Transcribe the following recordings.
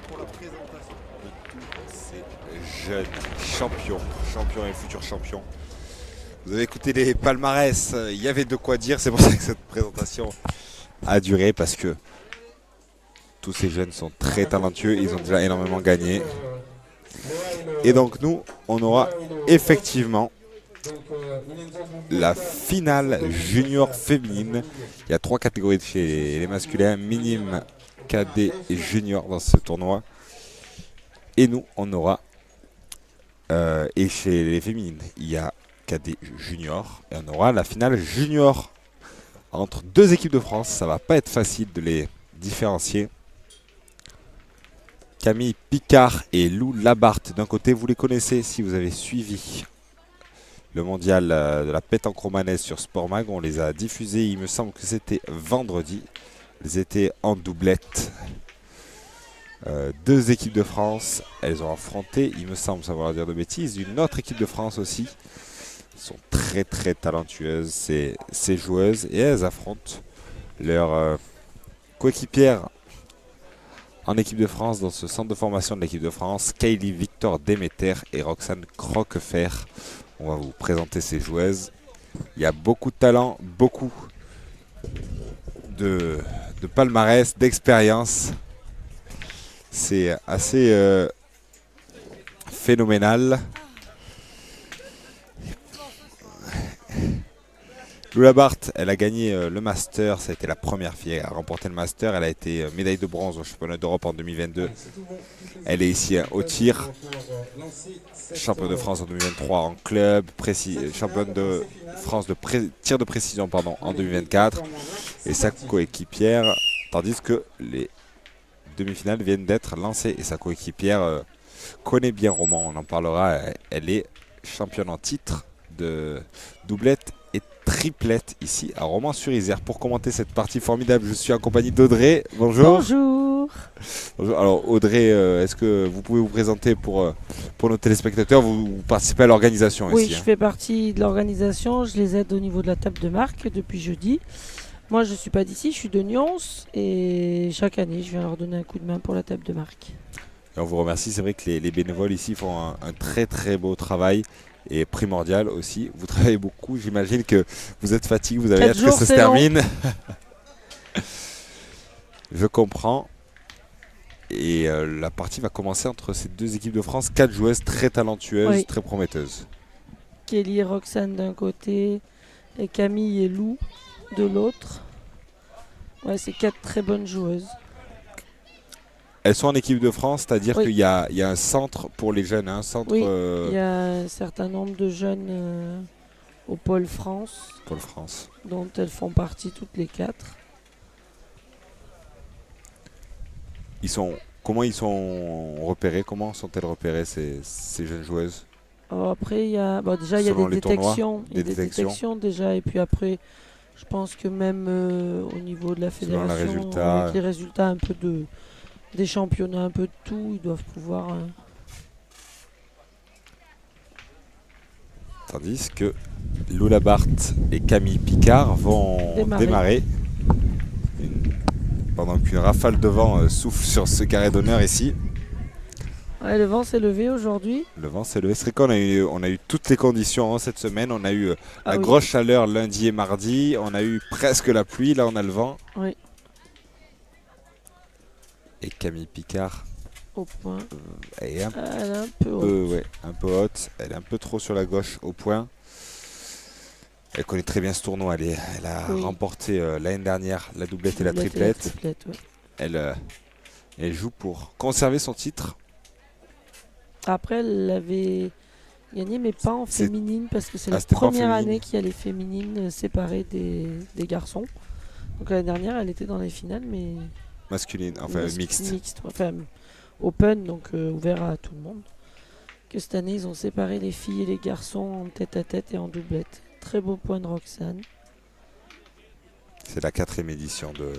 Pour la présentation de tous ces jeunes champions et futurs champions. Vous avez écouté les palmarès, il y avait de quoi dire, c'est pour ça que cette présentation a duré, parce que tous ces jeunes sont très talentueux, ils ont déjà énormément gagné. Et donc nous, on aura effectivement la finale junior féminine. Il y a 3 catégories chez les masculins, minime, cadet et junior dans ce tournoi. Et nous, on aura, et chez les féminines, il y a cadet junior, et on aura la finale junior entre 2 équipes de France. Ça va pas être facile de les différencier. Camille Picard et Lou Labarthe d'un côté, vous les connaissez si vous avez suivi le mondial de la pétanque romanaise sur Sport Mag. On les a diffusés, il me semble que c'était vendredi. Ils étaient en doublette. 2 équipes de France, elles ont affronté, il me semble savoir dire de bêtises, une autre équipe de France aussi. Elles sont très très talentueuses, ces joueuses, et elles affrontent leur coéquipière en équipe de France dans ce centre de formation de l'équipe de France, Kaylee Victor Demeter et Roxane Croquefer. On va vous présenter ces joueuses. Il y a beaucoup de talent, beaucoup de palmarès, d'expérience. C'est assez phénoménal. Lou Labarthe, elle a gagné le Master, ça a été la première fille à remporter le Master. Elle a été médaille de bronze au championnat d'Europe en 2022. Elle est ici au tir, championne de France en 2023 en club, championne de France de tir de précision en 2024. Et sa coéquipière, tandis que les demi-finales viennent d'être lancées. Et sa coéquipière connaît bien Romans, on en parlera. Elle est championne en titre de doublette et triplette ici à Romans-sur-Isère. Pour commenter cette partie formidable, je suis en compagnie d'Audrey. Bonjour. Bonjour. Bonjour. Alors Audrey, est-ce que vous pouvez vous présenter pour nos téléspectateurs? Vous participez à l'organisation Oui, ici. je fais partie de l'organisation. Je les aide au niveau de la table de marque depuis jeudi. Moi, je ne suis pas d'ici, je suis de Nyons. Et chaque année, je viens leur donner un coup de main pour la table de marque. Et on vous remercie. C'est vrai que les bénévoles ici font un très très beau travail. Et primordial aussi, vous travaillez beaucoup, j'imagine que vous êtes fatigué, vous avez hâte que ça se termine. Je comprends. Et la partie va commencer entre ces 2 équipes de France, 4 joueuses très talentueuses, Oui. très prometteuses. Kelly et Roxane d'un côté et Camille et Lou de l'autre. Ouais, c'est 4 très bonnes joueuses. Elles sont en équipe de France, c'est-à-dire Oui. qu'il y a un centre pour les jeunes, un centre Oui, il y a un certain nombre de jeunes au Pôle France, pour le France. dont elles font partie toutes les 4. Comment ils sont repérés? Comment sont-elles repérées ces jeunes joueuses? Après, il y a, déjà, il y a Selon des les tournois, détections. Il y a des détections déjà. Et puis après, je pense que même au niveau de la Selon les fédération, résultats. avec les résultats un peu des championnats, un peu de tout, ils doivent pouvoir... Tandis que Lou Labarthe et Camille Picard vont démarrer. Pendant qu'une rafale de vent souffle sur ce carré d'honneur ici. Ouais, le vent s'est levé aujourd'hui. Le vent s'est levé. C'est vrai qu'on a eu toutes les conditions cette semaine. On a eu la oui. grosse chaleur lundi et mardi. On a eu presque la pluie. Là, on a le vent. Oui. Et Camille Picard Au point. elle est Elle est un peu haute. un peu haute. Elle est un peu trop sur la gauche au point. Elle connaît très bien ce tournoi. Elle a remporté l'année dernière la doublette et la triplette. Ouais. Elle joue pour conserver son titre. Après, elle avait gagné, mais pas en féminine, parce que c'est la c'était pas en première féminine. année qu'il y a les féminines séparées des garçons. Donc l'année dernière, elle était dans les finales, mais Masculine, enfin mixte. Enfin, open, donc ouvert à tout le monde. Que cette année, ils ont séparé les filles et les garçons en tête-à-tête et en doublette. Très beau point de Roxane. C'est la 4e édition de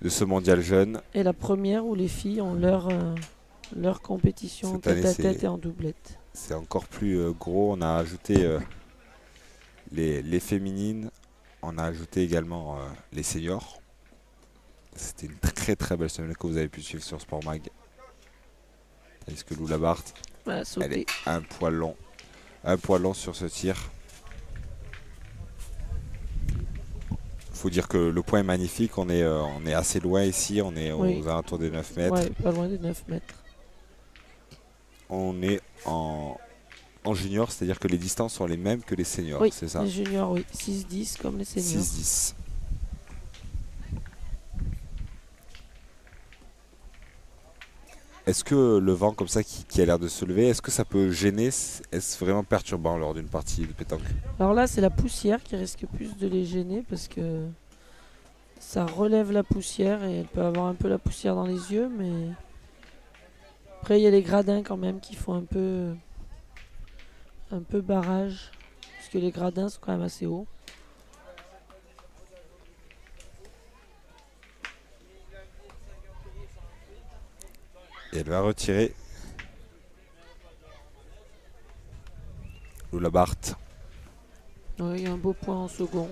ce mondial jeune. Et la première où les filles ont leur compétition en tête-à-tête et en doublette. C'est encore plus gros. On a ajouté les féminines. On a ajouté également les seniors. C'était une très très belle semaine que vous avez pu suivre sur Sport Mag. Est-ce que Lou Labarthe, Voilà, elle sauter. est un poil long sur ce tir. Faut dire que le point est magnifique, on est assez loin ici, on est Oui. aux alentours des 9 mètres. Ouais, pas loin des 9 mètres. On est en junior, c'est-à-dire que les distances sont les mêmes que les seniors, Oui, c'est ça? les juniors, oui. 6-10 comme les seniors. 6-10. Est-ce que le vent comme ça qui a l'air de se lever, est-ce que ça peut gêner? Est-ce vraiment perturbant lors d'une partie de pétanque? Alors là, c'est la poussière qui risque plus de les gêner parce que ça relève la poussière et elle peut avoir un peu la poussière dans les yeux, mais après il y a les gradins quand même qui font un peu barrage parce que les gradins sont quand même assez hauts. Et elle va retirer. Lou Labarthe. Ouais, il y a un beau point en second.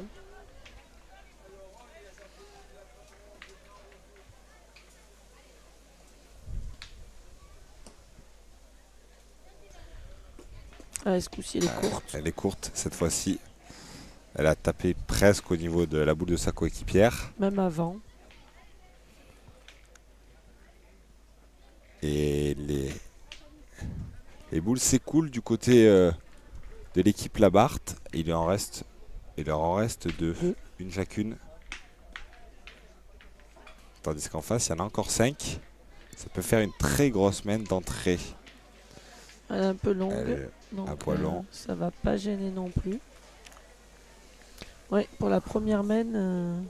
Ah, ce coup-ci, elle est courte. Elle est courte cette fois-ci. Elle a tapé presque au niveau de la boule de sa coéquipière. Même avant. Et les boules s'écoulent du côté de l'équipe Labarthe. Il leur en reste deux. Deux. Une chacune. Tandis qu'en face, il y en a encore 5. Ça peut faire une très grosse main d'entrée. Elle est un peu longue. Elle est Donc, un poil long. ça va pas gêner non plus. Ouais, pour la première main,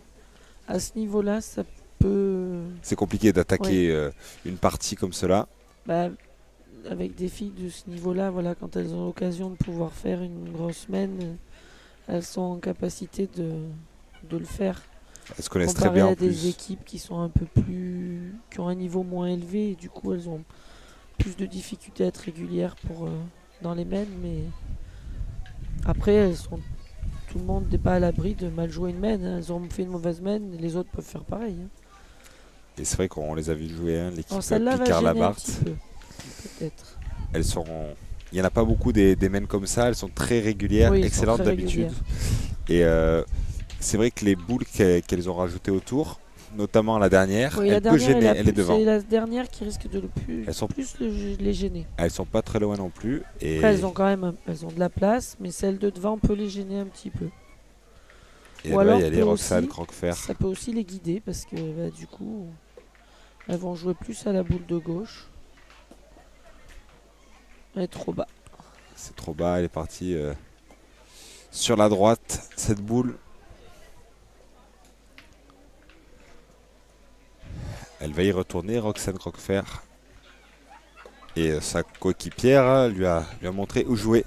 à ce niveau-là, ça peut. C'est compliqué d'attaquer une partie comme cela. Bah, avec des filles de ce niveau-là, voilà, quand elles ont l'occasion de pouvoir faire une grosse main, elles sont en capacité de le faire. Elles se connaissent très Comparé bien à en des plus. équipes qui sont un peu plus, qui ont un niveau moins élevé, et du coup elles ont plus de difficultés à être régulières dans les mains, mais après tout le monde n'est pas à l'abri de mal jouer une main, hein. Elles ont fait une mauvaise main, les autres peuvent faire pareil, hein. Et c'est vrai qu'on les a vu jouer, hein, l'équipe Alors celle-là va Picard gêner un Labarthe. petit peu, peut-être. Elles sont. Il n'y en a pas beaucoup des mains comme ça. Elles sont très régulières, Oui, elles sont excellentes très d'habitude. Et c'est vrai que les boules qu'elles ont rajoutées autour, notamment la dernière, Oui, elle peut gêner. Elle est devant. C'est la dernière qui risque de Elles sont- les gêner. Elles sont pas très loin non plus. Et Après, elles ont quand même elles ont de la place, mais celle de devant peut les gêner un petit peu. et ou elle va alors y aller, peut Roxane, aussi- Croquefer. Ça peut aussi les guider parce que bah, du coup, elles vont jouer plus à la boule de gauche. Elle est trop bas. C'est trop bas, elle est partie sur la droite, cette boule. Elle va y retourner, Roxane Croquefer. Et sa coéquipière lui a montré où jouer.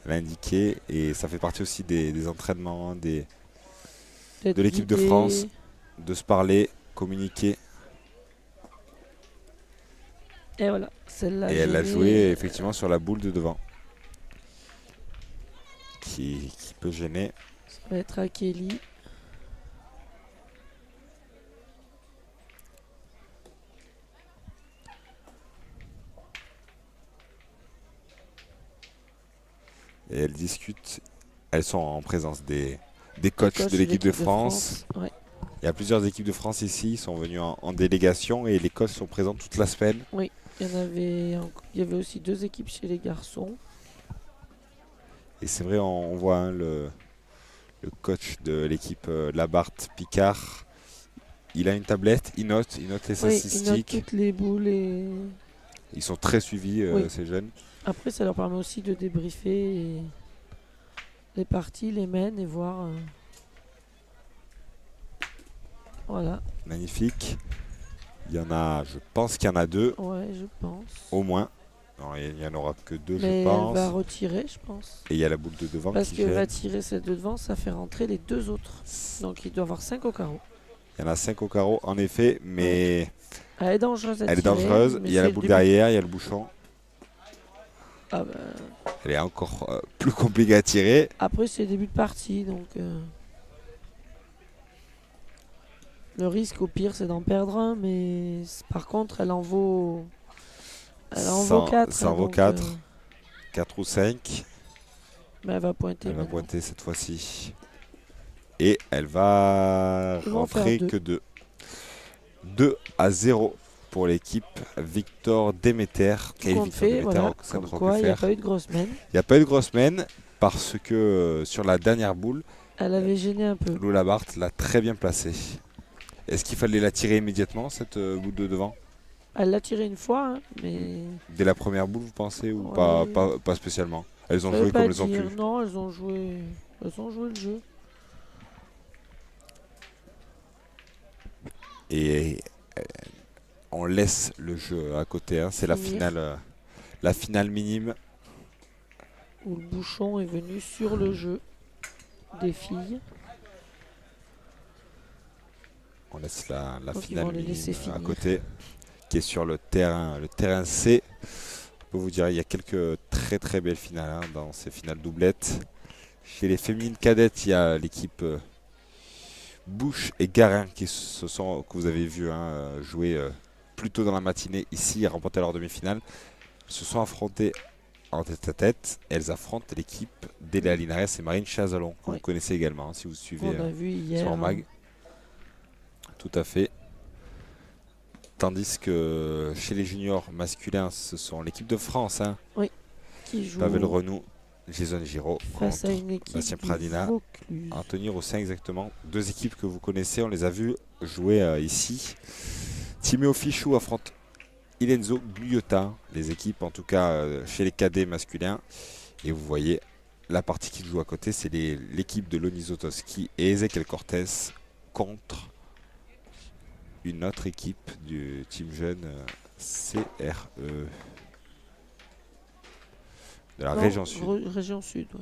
Elle a indiqué, et ça fait partie aussi des entraînements, de Peut-être l'équipe de guidée. France, de se parler, communiquer. Et voilà, celle-là. Et elle a gênée. joué effectivement sur la boule de devant. Qui peut gêner. Ça va être à Kelly. Et elles discutent. Elles sont en présence des coachs de l'équipe de France. Ouais. Il y a plusieurs équipes de France ici. Ils sont venus en délégation et les coachs sont présents toute la semaine. Oui, il y avait aussi 2 équipes chez les garçons. Et c'est vrai, on voit hein, le coach de l'équipe Labarthe Picard. Il a une tablette, il note les Oui, il note statistiques. toutes les boules et Ils sont très suivis, Oui. ces jeunes. après ça leur permet aussi de débriefer les parties, les mains et voir. Voilà, Magnifique. Il y en a, je pense qu'il y en a 2 ouais, je pense. au moins. Non, il n'y en aura que 2, Mais je elle pense. va retirer, je pense. Et il y a la boule de devant Parce qui que va gêne. tirer celle de devant, ça fait rentrer les 2 autres. Donc il doit avoir 5 au carreau. Il y en a 5 au carreau, en effet, mais Elle est dangereuse à elle est tirer, dangereuse. mais Il y a c'est la le boule début. derrière, il y a le bouchon. Ah bah, Elle est encore plus compliquée à tirer. après c'est le début de partie, donc Le risque au pire c'est d'en perdre un, mais par contre elle en vaut 4. Ça en vaut 4. 4 ou 5. Mais elle va pointer Elle va maintenant. pointer cette fois-ci. Et elle va Ils vont rentrer faire que 2. 2-0 pour l'équipe Victor Demeter. Tout compte fait, voilà, comme quoi il n'y a pas eu de grosse semaine. Il n'y a pas eu de grosse semaine parce que sur la dernière boule, Elle avait gêné un peu. Lola Bart l'a très bien placée. Est-ce qu'il fallait la tirer immédiatement, cette boule de devant? Elle l'a tiré une fois, hein, mais... Dès la première boule, vous pensez, ou Ouais. pas spécialement? Elles ont Ça joué veut comme pas elles ont dire. pu. Non, elles ont joué le jeu. Et on laisse le jeu à côté, hein. C'est la finale minime. Où le bouchon est venu sur le jeu des filles. On laisse la Donc ils finale vont les minime laisser à finir. côté, qui est sur le terrain C. Je peux vous dire, il y a quelques très très belles finales, hein, dans ces finales doublettes. Chez les féminines cadettes, il y a l'équipe Bouche et Garin que vous avez vu, hein, jouer plus tôt dans la matinée ici et remporter leur demi-finale. Elles se sont affrontées en tête à tête. Elles affrontent l'équipe d'Eléa Linares et Marine Chazalon, que vous connaissez également, hein, si vous suivez On a vu hier. sur Mag. Tout à fait. Tandis que chez les juniors masculins, ce sont l'équipe de France, hein, Qui joue Pavel Renou, Jason Giraud face à contre une équipe Bastien du Pradina. Vaucluse. En tenir au sein exactement. Deux équipes que vous connaissez, on les a vues jouer ici. Timéo Fichou affronte Ilenzo Guyota, les équipes en tout cas chez les cadets masculins. Et vous voyez la partie qui joue à côté, c'est l'équipe de Loni Zotowski et Ezequiel Cortés contre une autre équipe du team jeune CRE de la région sud. Région sud, ouais.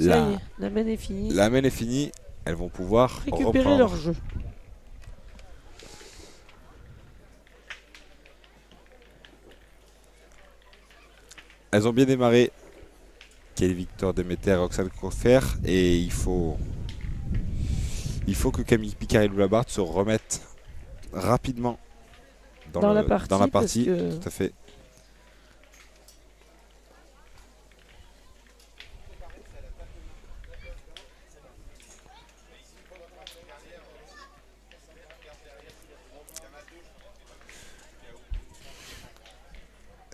Ça y est, la main est finie. La main est finie, elles vont pouvoir récupérer reprendre leur jeu. Elles ont bien démarré. Kelly Victor Demeter, Roxane Coffer. Et il faut que Camille Picard et Lola Bart se remettent rapidement dans la partie. Que... Tout à fait.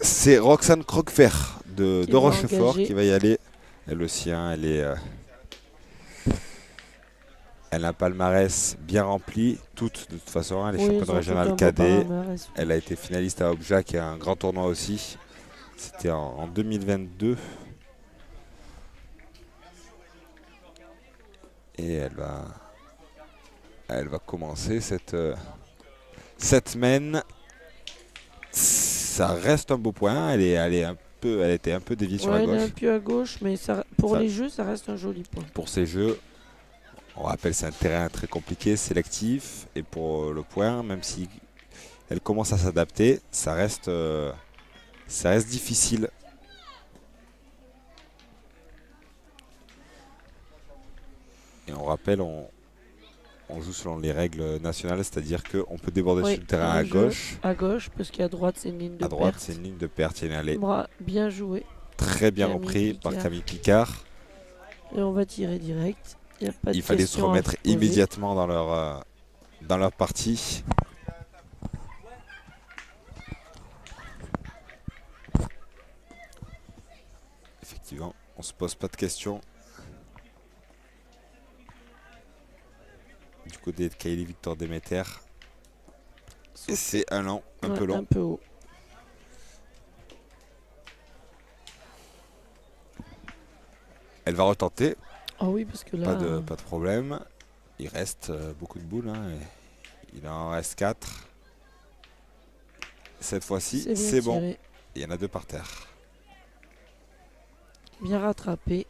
C'est Roxane Croquefer de Rochefort qui va y aller. Elle aussi, hein, elle a un palmarès bien rempli. Toutes, de toute façon, hein, elle est championne régionale cadet. Elle a été finaliste à Obja, qui est un grand tournoi aussi. C'était en 2022. Et elle va commencer cette semaine. Ça reste un beau point. Elle était un peu déviée sur la gauche. Elle est un peu à gauche, mais pour les jeux, ça reste un joli point. Pour ces jeux, on rappelle, c'est un terrain très compliqué, sélectif. Et pour le point, même si elle commence à s'adapter, ça reste difficile. Et on rappelle, on joue selon les règles nationales, c'est-à-dire qu'on peut déborder sur le terrain à gauche. À gauche, parce qu'à droite, c'est une ligne de perte. À droite, c'est une ligne de perte. Il y a une allée. Bien joué. Très bien repris par Camille Picard. Et on va tirer direct. Il fallait se remettre immédiatement dans leur partie. Effectivement, on se pose pas de questions. Du côté de Kylie Victor Demeter. Et c'est un peu long. Un peu haut. Elle va retenter. Ah oui, parce que là... Pas de problème. Il reste beaucoup de boules, hein, il en reste 4. Cette fois-ci, c'est bon. Il y en a 2 par terre. Bien rattrapé.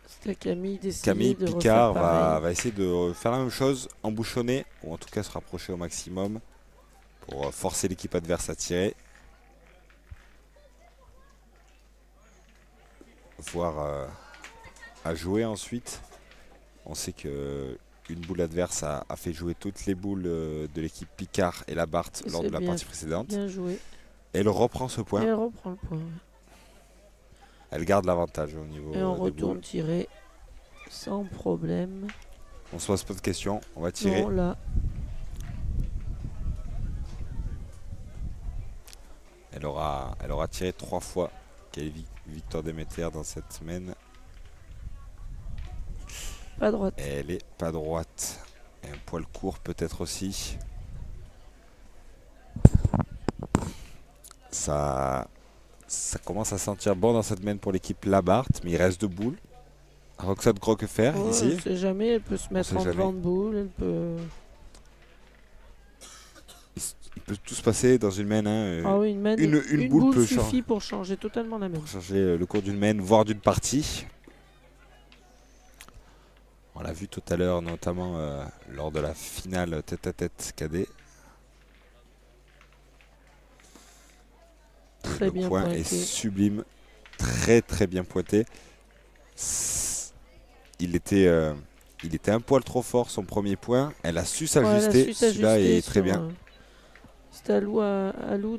C'était Camille Picard va essayer de faire la même chose, embouchonner, ou en tout cas se rapprocher au maximum pour forcer l'équipe adverse à tirer. voir à jouer ensuite. On sait que une boule adverse a fait jouer toutes les boules de l'équipe Picard et Labarthe lors de la partie précédente. Bien joué. Elle reprend ce point. Et elle reprend le point. Elle garde l'avantage au niveau et on des retourne boules. tirer sans problème. On se pose pas de questions. On va tirer. Non, là. Elle aura tiré 3 fois. Quelle victoire Déméter dans cette semaine. Pas droite. Elle est pas droite. Et un poil court peut-être aussi. Ça commence à sentir bon dans cette main pour l'équipe Labarthe, mais il reste 2 boules. Roxane Croquefer ici. On sait jamais, elle peut se mettre en devant de boule, elle peut... Il peut tout se passer dans une main. Hein. Ah oui, une boule peut suffit pour changer totalement la main. Pour changer le cours d'une main, voire d'une partie. On l'a vu tout à l'heure, notamment lors de la finale tête-à-tête cadet. Très bien point pointé. est sublime, très très bien pointé. Il était un poil trop fort son premier point. Elle a su s'ajuster. Celui-là est très bien. C'était à Lou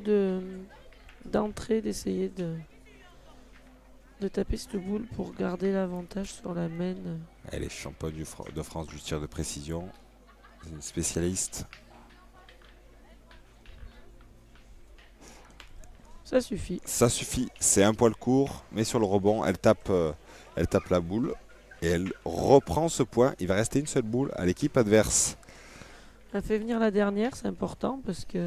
d'entrer, d'essayer de taper cette boule pour garder l'avantage sur la main. Elle est championne de France du tir de précision. Une spécialiste. Ça suffit. Ça suffit. C'est un poil court, mais sur le rebond, elle tape la boule. Et elle reprend ce point. Il va rester une seule boule à l'équipe adverse. Elle fait venir la dernière, c'est important parce que...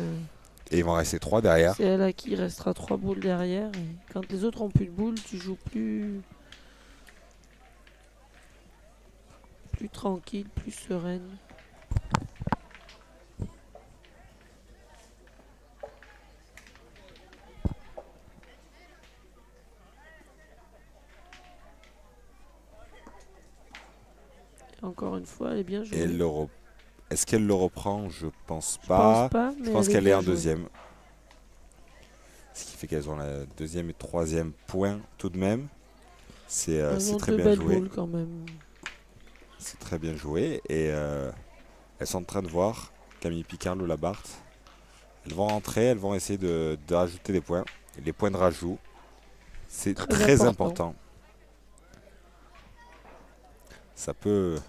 Et il va en rester 3 derrière. C'est elle à qui il restera 3 boules derrière. Et quand les autres ont plus de boules, tu joues plus tranquille, plus sereine. Et encore une fois, elle est bien jouée. Est-ce qu'elle le reprend? Je pense Je pas. pense pas, mais Je pense qu'elle est en jouée. deuxième. Ce qui fait qu'elles ont le deuxième et troisième point tout de même. C'est très bien joué. Boules quand même. C'est très bien joué. Et elles sont en train de voir Camille Picard, Lou Labarthe. Elles vont rentrer, elles vont essayer de rajouter des points. Et les points de rajout, c'est très important. Ça peut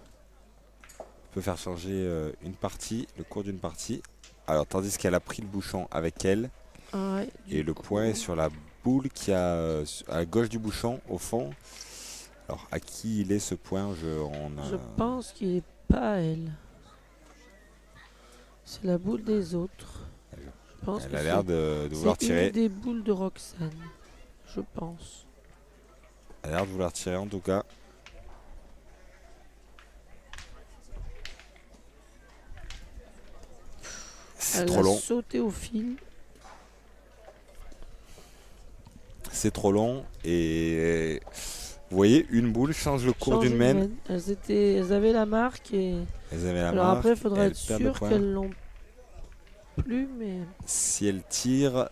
faire changer une partie, le cours d'une partie. Alors, tandis qu'elle a pris le bouchon avec elle. Ouais, et le point est sur la boule qui a à gauche du bouchon, au fond. Alors, à qui il est ce point? Je pense qu'il n'est pas à elle. C'est la boule des autres. Elle a l'air de vouloir tirer. C'est une des boules de Roxane, je pense. Elle a l'air de vouloir tirer en tout cas. C'est trop long. Sauté au fil. C'est trop long et vous voyez, une boule change le cours d'une main. Elles avaient la marque et. Alors après, il faudra être sûr qu'elles l'ont plus, mais. Si elle tirait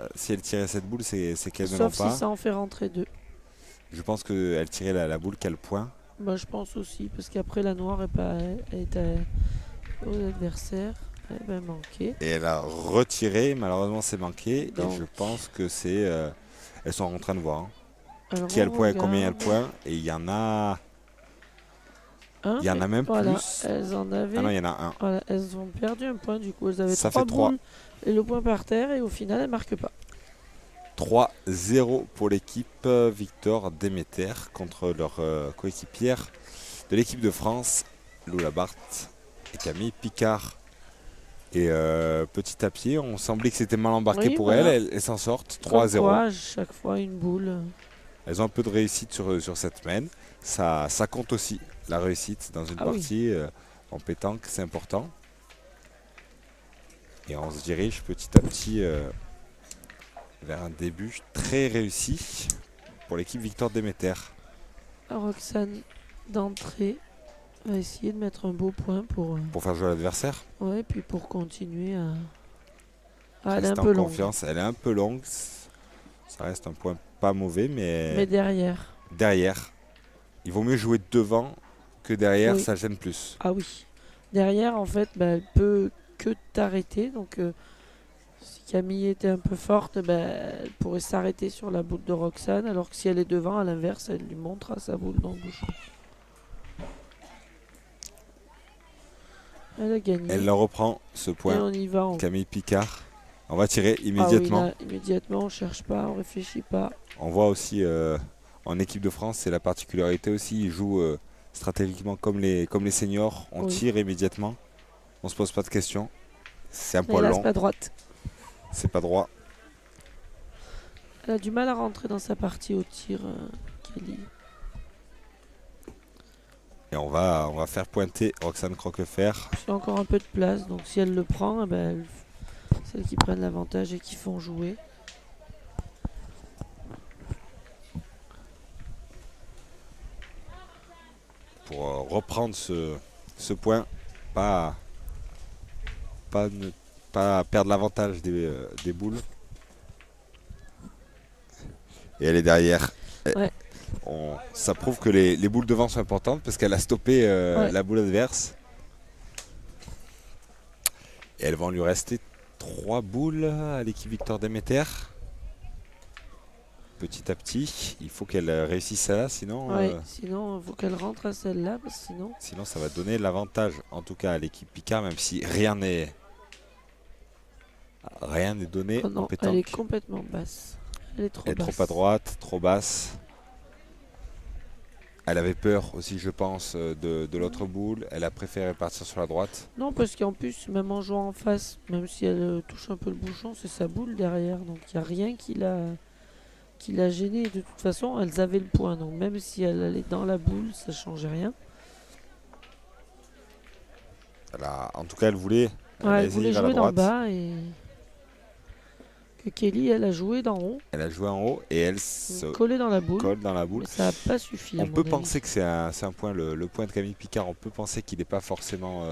cette boule, c'est qu'elles ne l'ont pas. Sauf si ça en fait rentrer 2. Je pense qu'elle tirait la boule qu'elle point. Bah, je pense aussi, parce qu'après la noire est aux adversaires. Elle va manquer. Et elle a retiré, malheureusement c'est manqué. Donc, et je pense que c'est... elles sont en train de voir. Qui a le point et combien il y a le point. Et il y en a... Il y en a même plus. Elles en avaient... Ah non, il y en a un. Voilà, elles ont perdu un point, du coup elles avaient ça 3 fait 3 boules et le point par terre, et au final elles ne marquent pas. 3-0 pour l'équipe Victor Déméter contre leur coéquipière de l'équipe de France, Lou Labarthe et Camille Picard. Et petit à petit, on semblait que c'était mal embarqué pour elles s'en sortent 3-0. Chaque fois une boule. Elles ont un peu de réussite sur cette main. Ça compte aussi, la réussite dans une partie en pétanque, c'est important. Et on se dirige petit à petit vers un début très réussi pour l'équipe Victor Déméter. Roxane d'entrée va essayer de mettre un beau point pour faire jouer l'adversaire. Ouais, puis pour continuer à elle est un peu longue. Elle est un peu longue. Ça reste un point pas mauvais, mais derrière. Derrière. il vaut mieux jouer devant que derrière, Oui. ça gêne plus. Ah oui. Derrière, en fait, elle peut que t'arrêter. Donc, si Camille était un peu forte, elle pourrait s'arrêter sur la boule de Roxane. Alors que si elle est devant, à l'inverse, elle lui montre sa boule dans le bouchon. Elle a gagné. Elle le reprend, ce Et point. on y va. Camille Picard. On va tirer Ah oui, immédiatement. là, immédiatement, on cherche pas, on réfléchit pas. On voit aussi en équipe de France, c'est la particularité aussi, ils jouent stratégiquement comme les seniors. On Oui. tire immédiatement, on se pose pas de questions. C'est un Mais poil là, long, c'est pas droite. c'est pas droit. Elle a du mal à rentrer dans sa partie au tir, Kelly. Et on va faire pointer Roxane Croquefer. C'est encore un peu de place, donc si elle le prend, celles qui prennent l'avantage et qui font jouer. Pour reprendre ce point, pas perdre l'avantage des boules. Et elle est derrière. Ouais. Ça prouve que les boules devant sont importantes parce qu'elle a stoppé la boule adverse. Et elles vont lui rester 3 boules à l'équipe Victor Demeter. Petit à petit, il faut qu'elle réussisse ça, sinon, sinon il faut qu'elle rentre à celle-là, parce que sinon ça va donner l'avantage, en tout cas à l'équipe Picard, même si rien n'est donné. Oh non, en pétanque. elle est complètement basse. Elle est trop Elle est basse. trop à droite, trop basse. Elle avait peur aussi, je pense, de l'autre boule. Elle a préféré partir sur la droite. Non, parce qu'en plus, même en jouant en face, même si elle touche un peu le bouchon, c'est sa boule derrière. Donc il n'y a rien qui l'a gênée. De toute façon, elles avaient le point. Donc même si elle allait dans la boule, ça ne changeait rien. En tout cas, elle voulait, Elle voulait jouer d'en bas et que Kelly, elle a joué d'en haut. Elle a joué en haut et elle se collée dans la boule. colle dans la boule. Mais ça n'a pas suffi. On peut penser que c'est un point, le point de Camille Picard, on peut penser qu'il n'est pas forcément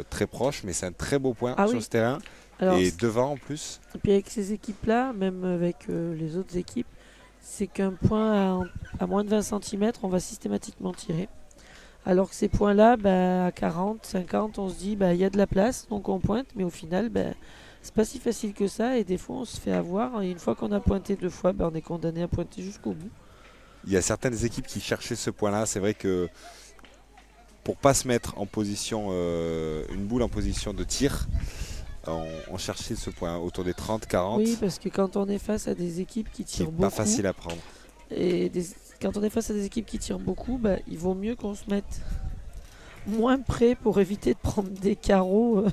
très proche, mais c'est un très beau point sur ce terrain. Alors, et devant en plus. Et puis avec ces équipes-là, même avec les autres équipes, c'est qu'un point à moins de 20 cm, on va systématiquement tirer. Alors que ces points-là, à 40, 50, on se dit il y a de la place, donc on pointe, mais au final, c'est pas si facile que ça, et des fois on se fait avoir, et une fois qu'on a pointé 2 fois, on est condamné à pointer jusqu'au bout. Il y a certaines équipes qui cherchaient ce point-là, c'est vrai que pour pas se mettre en position, une boule en position de tir, on cherchait ce point autour des 30, 40. Oui, parce que quand on est face à des équipes qui tirent beaucoup, pas facile à prendre. Et quand on est face à des équipes qui tirent beaucoup, il vaut mieux qu'on se mette moins près pour éviter de prendre des carreaux.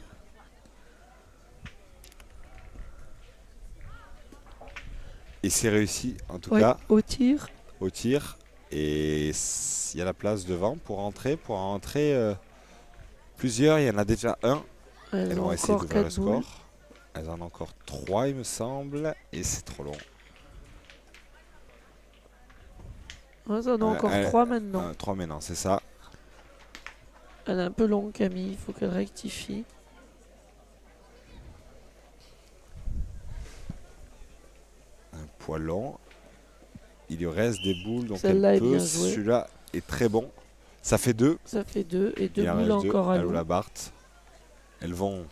Et c'est réussi en tout cas. Au tir. Au tir. Et il y a la place devant pour rentrer. Plusieurs, il y en a déjà un. Elles vont essayer d'ouvrir le score. Elles en ont encore 3 il me semble. Et c'est trop long. Elles en ont encore 3 maintenant. 3 maintenant, c'est ça. Elle est un peu longue Camille, il faut qu'elle rectifie. Un poil long. Il lui reste des boules, donc celle-là est bien jouée. Celui-là est très bon. Ça fait 2. Ça fait 2 et 2 boules encore à l'eau. La Barthes. Elles vont,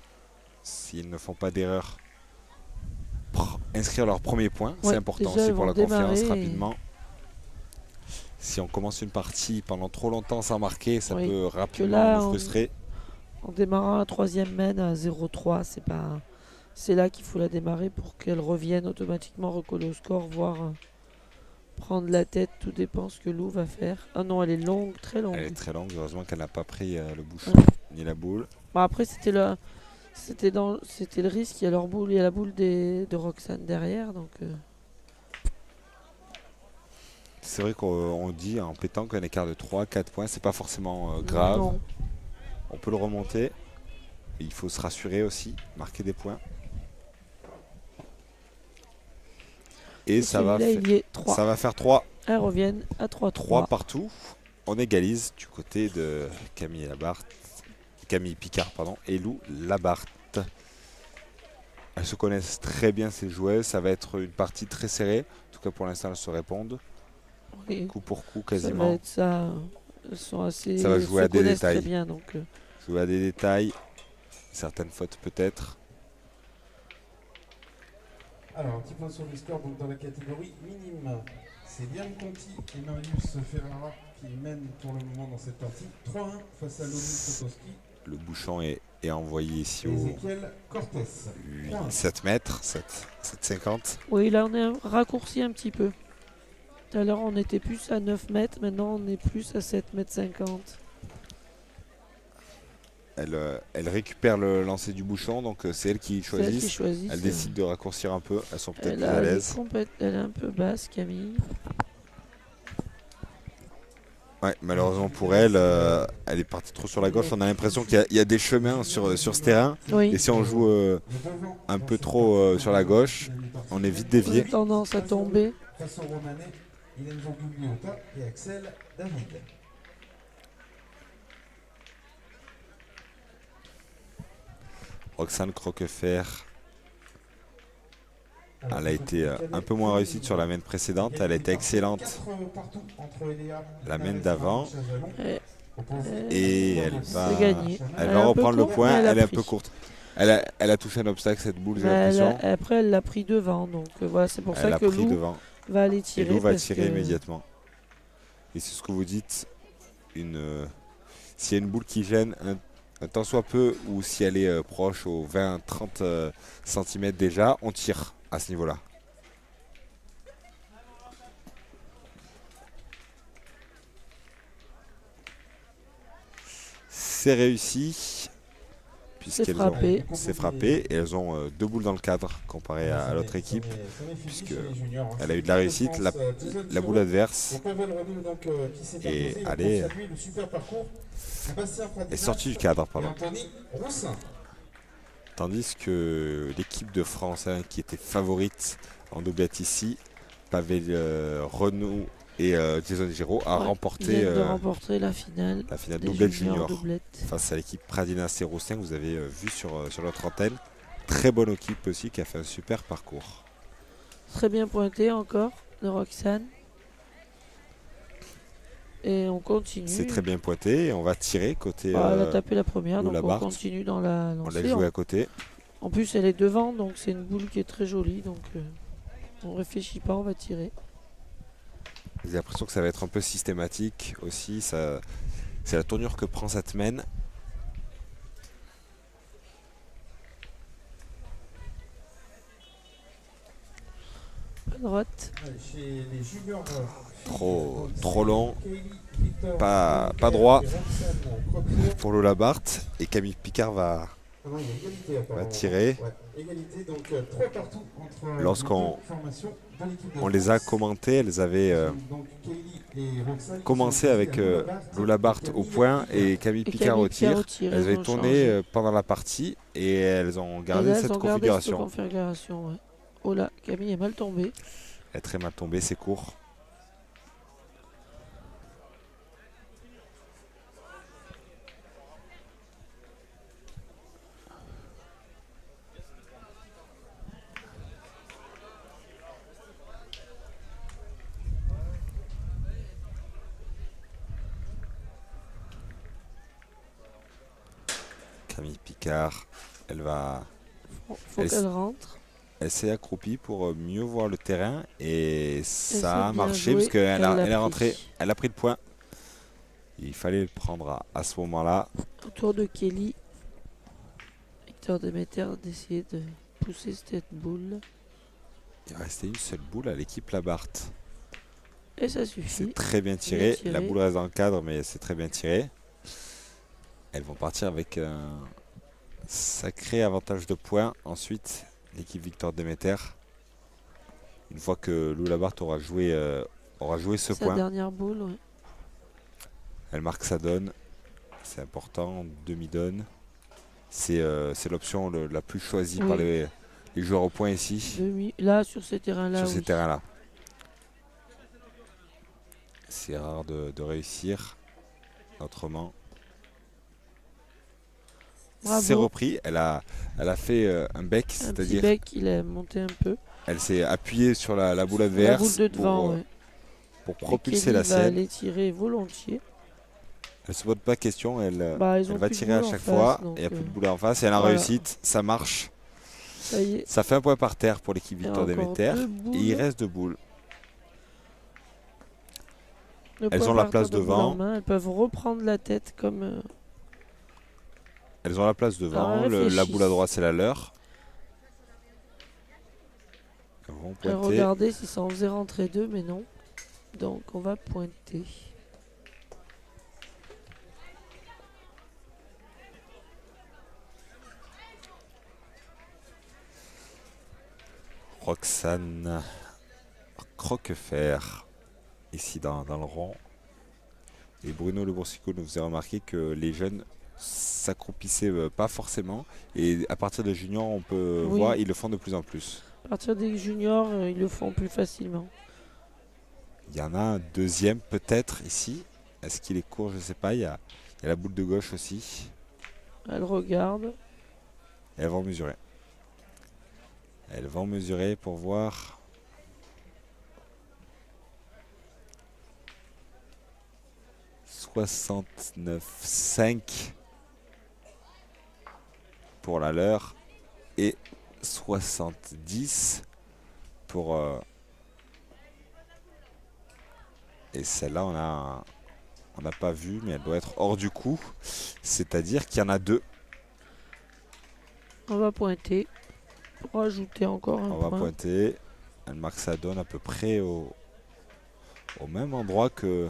s'ils ne font pas d'erreur, inscrire leur premier point. C'est important aussi pour la confiance rapidement. Si on commence une partie pendant trop longtemps sans marquer, ça peut rapidement nous frustrer. En démarrant la 3e main à 0-3, c'est là qu'il faut la démarrer pour qu'elle revienne automatiquement recoller au score, voire prendre la tête, tout dépend ce que Lou va faire. Ah non, elle est longue, très longue. Elle est très longue, heureusement qu'elle n'a pas pris le bouchon ni la boule. Après, c'était le risque, il y a leur boule, il y a la boule de Roxane derrière, donc... C'est vrai qu'on dit en pétanque qu'un écart de 3-4 points, c'est pas forcément grave. Non. On peut le remonter. Et il faut se rassurer aussi, marquer des points. Et ça va faire 3. Elles reviennent à 3-3. 3 partout. On égalise du côté de Camille Picard et Lou Labarthe. Elles se connaissent très bien ces joueuses. Ça va être une partie très serrée. En tout cas pour l'instant elles se répondent. Oui. Coup pour coup quasiment. Ça va être ça elles sont assez. Ça va jouer se à des connaissent très détails. bien, donc. Jouer à des détails, certaines fautes peut-être. Alors, un petit point sur les scores donc dans la catégorie minime. C'est Liam Conti et Marius Ferrara qui mènent pour le moment dans cette partie. 3-1 face à Lomi Potowski Le bouchon est envoyé ici et au Ezekiel Cortés. 7 mètres, 7,50. Oui, là on est raccourci un petit peu. Tout à l'heure on était plus à 9 mètres, maintenant on est plus à 7 mètres 50. Elle récupère le lancer du bouchon, donc c'est elle qui C'est elle qui choisit. choisit. Elle décide de raccourcir un peu, elles sont peut-être Elle, plus à elle est l'aise. elle est un peu basse, Camille. Ouais, malheureusement pour elle, elle est partie trop sur la gauche. On a l'impression qu'il y a des chemins sur ce terrain. Oui, Et si on joue un peu trop sur la gauche, on est vite on a dévié. tendance à tomber. Face au Romanais, Hélène Gugliota et Axel David. Roxane Croquefer, elle a été un peu moins réussite sur la main précédente. Elle a été excellente la main d'avant. Et elle va, C'est gagné. elle Elle va est un peu reprendre le courte, point. mais elle a Elle est un pris. peu courte. Elle a touché un obstacle, cette boule, j'ai Mais l'impression. après, elle l'a pris devant, donc voilà, c'est pour Elle ça a que pris Lou devant. va aller Et tirer. Lou va parce tirer que- immédiatement. Et c'est ce que vous dites. S'il y a une boule qui gêne, un tant soit peu, ou si elle est proche aux 20-30 cm déjà, on tire à ce niveau-là. C'est réussi. Puisqu'elles ont frappé. c'est frappé et elles ont 2 boules dans le cadre comparé à l'autre équipe. puisque elle a eu de la réussite, la boule adverse Et allez, est sortie du cadre, pardon. Tandis que l'équipe de France qui était favorite en doublette ici, Pavel Renaud et Jason Giraud, a Ouais, remporté ils viennent de remporter la finale la finale des doublette juniors junior doublette. face à l'équipe Pradina 05. Vous avez vu sur notre antenne. Très bonne équipe aussi qui a fait un super parcours. Très bien pointé encore de Roxane. Et on continue. C'est très bien pointé et on va tirer côté. Elle a tapé la première, Lou donc on Labarthe. continue dans la On lancée. l'a joué à côté. En plus, elle est devant, donc c'est une boule qui est très jolie. Donc on réfléchit pas, on va tirer. J'ai l'impression que ça va être un peu systématique aussi. C'est la tournure que prend cette main. À droite. Chez les juniors, Trop long, pas droit pour Lola Barthes. Et Camille Picard va tirer. Égalité, donc 3 partout entre Lorsqu'on les deux formations de l'équipe de on les a France. commentées, elles avaient Donc, Kaylee et Roxane qui commencé sont avec à Lola Barthes au point et Camille Et Picard au Camille Picard tir. au tir, Elles elles avaient ont tourné changé. pendant la partie et elles ont Et gardé là, cette elles ont gardé cette configuration. configuration, ouais. Oh là, Camille est mal tombée. Elle est très mal tombée, c'est court. Camille Picard, elle Faut Elle qu'elle rentre. s'est accroupie pour mieux voir le terrain et s'est ça a bien marché joué, parce qu'elle elle l'a elle est pris. rentrée, elle a pris le point. Il fallait le prendre à ce moment-là. Autour de Kelly. Victor Demeter d'essayer de pousser cette boule. Il restait une seule boule à l'équipe Labarthe. Et ça suffit. C'est très bien tiré. tiré. La boule reste dans le cadre, mais c'est très bien tiré. Elles vont partir avec un sacré avantage de points. Ensuite, l'équipe Victor Demeter. Une fois que Lou Labarthe aura joué ce Sa point, dernière boule, ouais. elle marque sa donne. C'est important, demi-donne. C'est l'option la plus choisie Oui. par les joueurs au point ici, Là, sur ces terrains-là, sur ces oui. terrains-là. C'est rare de réussir autrement. Bravo. C'est repris, elle a fait un bec, Un petit c'est-à-dire bec, il a monté un peu. elle s'est appuyée sur la boule La adverse boule de devant, pour, ouais. pour Et propulser Kelly la va sienne. aller tirer volontiers. Elle se pose pas de questions, Bah, ils elle ont va plus de tirer à boule en chaque face, fois. donc, Il n'y a plus de boule en face. Et elle a voilà. réussite, ça marche. Ça y est. Ça fait un point par terre pour l'équipe Il y a Victor encore Déméter. 2 Et boules. il reste 2 boules. Le Elles point ont la par place terre de boule en devant. main. Elles peuvent reprendre la tête comme. Elles ont la place devant. elles La réfléchissent. boule à droite, c'est la leur. Elles vont Elles pointer. regardaient si ça en faisait rentrer 2, mais non. Donc on va pointer. Roxane Croquefer, ici dans le rond. Et Bruno Le Boursicot nous faisait remarquer que les jeunes s'accroupissaient pas forcément. Et à partir de juniors, on peut Oui. voir, ils le font de plus en plus. À partir des juniors, ils le font plus facilement. Il y en a un deuxième peut-être ici. Est-ce qu'il est court? Je ne sais pas. Il y a la boule de gauche aussi. Elles regardent. Et elles vont mesurer. Elles vont mesurer pour voir. « 69,5 pour la leur et 70 pour et celle-là on n'a pas vu, mais elle doit être hors du coup, c'est-à-dire qu'il y en a 2. On va pointer pour ajouter encore un On va point. pointer. Elle marque sa donne à peu près au même endroit que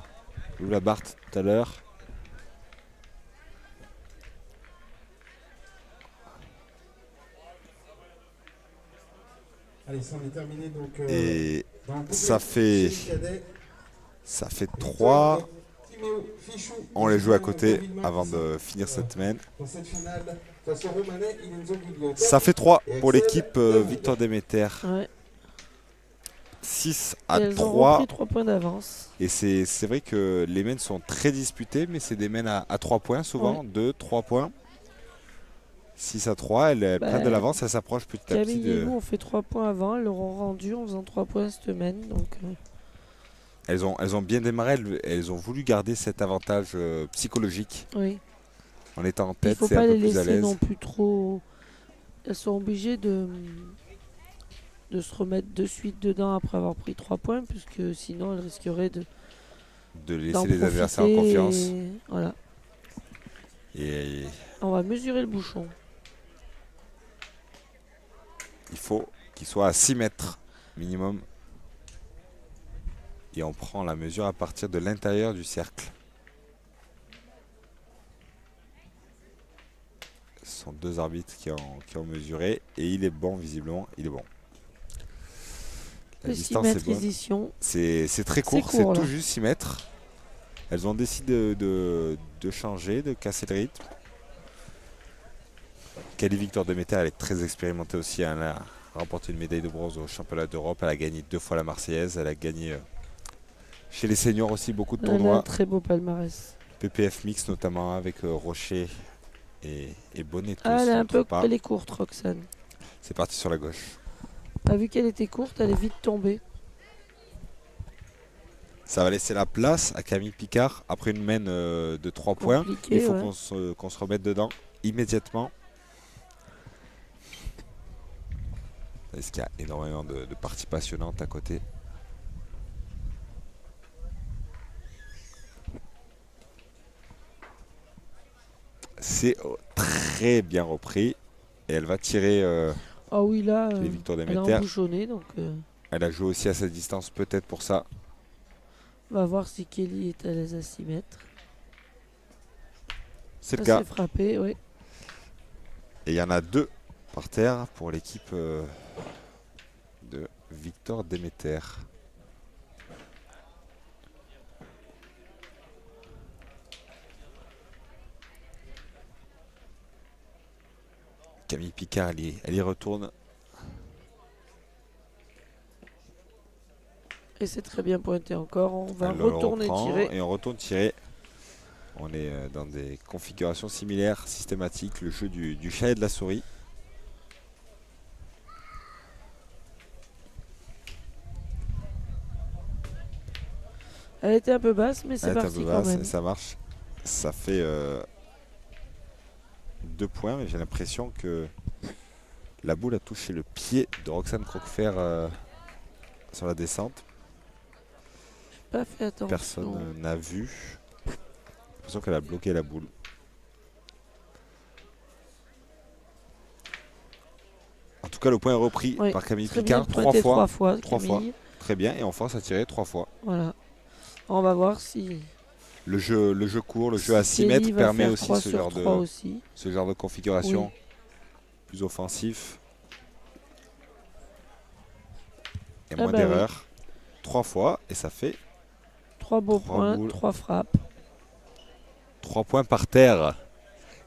Lula Bart tout à l'heure. Allez, ça en est terminé donc. Et dans le ça doublé fait chez les cadets. 3. Timéo Fichou, On les joue à Benjamin côté David avant Marx, de finir cette semaine. dans cette finale face au Romanais Inenzo Gugliotta. Ça fait 3 Et pour Axel l'équipe David. Victor Déméter. Ouais. 6 Et à elles ont 3. repris 3 points d'avance. Et c'est vrai que les mènes sont très disputés, mais c'est des mènes à 3 points souvent. Ouais. 2, 3 points. 6 à 3, elles prennent de l'avance, elles s'approchent petit à petit. Camille et nous ont fait 3 points avant. Elles l'auront rendu en faisant 3 points cette semaine. Donc, Elles ont bien démarré, elles ont voulu garder cet avantage psychologique oui. en étant en Il tête, faut c'est pas un peu les plus à laisser l'aise. non plus trop. Elles sont obligées de se remettre de suite dedans après avoir pris 3 points, puisque sinon elles risqueraient De d'en laisser les adversaires en profiter confiance. et voilà. Et On va mesurer le bouchon. il faut qu'il soit à 6 mètres minimum. Et on prend la mesure à partir de l'intérieur du cercle. Ce sont 2 arbitres qui ont mesuré. Et il est bon, visiblement, il est bon. La Le 6 distance est mètres bonne. édition. C'est très court, c'est court, tout là. juste 6 mètres. Elles ont décidé de changer, de casser le rythme. Kelly Victor Déméter, elle est très expérimentée aussi. Elle a remporté une médaille de bronze au championnat d'Europe. Elle a gagné 2 fois la Marseillaise. Elle a gagné chez les seniors aussi beaucoup de Elle a un tournois. très beau palmarès. PPF mix notamment avec Rocher et Bonneto. Ah, elle si est je un me peu, trompe pas. elle est courte, Roxane. C'est parti sur la gauche. T'as vu qu'elle était courte, elle est vite tombée. Ça va laisser la place à Camille Picard après une mène de 3 points. Compliqué, Il faut ouais. qu'on se remette dedans immédiatement. Parce qu'il y a énormément de parties passionnantes à côté. C'est très bien repris. Et elle va tirer Ah oui, là, les Victor elle a Déméter. embouchonné, donc Elle a joué aussi à cette distance, peut-être pour ça. on va voir si Kelly est à l'aise à 6 mètres. C'est le Ça cas. s'est frappé, oui. Et il y en a 2 par terre pour l'équipe de Victor Déméter. Camille Picard, elle y retourne. Et c'est très bien pointé encore. On va Elle le retourner reprend tirer. et on retourne tirer. On est dans des configurations similaires, systématiques, le jeu du chat et de la souris. Elle était un peu basse, mais Elle c'est est un parti peu quand basse même. et ça marche. Ça fait 2 points, mais j'ai l'impression que la boule a touché le pied de Roxane Croquefer sur la descente. Pas fait attention. Personne n'a vu. J'ai l'impression qu'elle a bloqué la boule. En tout cas, le point est repris Oui, par Camille très bien Picard 3 pointé fois. 3 fois. Trois fois. Camille. Très bien, et on force à tirer 3 fois. Voilà. On va voir si Le jeu court, le jeu à 6 Kelly mètres va permet faire aussi 3 ce sur genre, 3 aussi. ce genre de configuration Oui. plus offensif. Et Ah moins bah d'erreurs. 3 fois, et ça fait 3 beaux 3 points, boules. 3 frappes. 3 points par terre.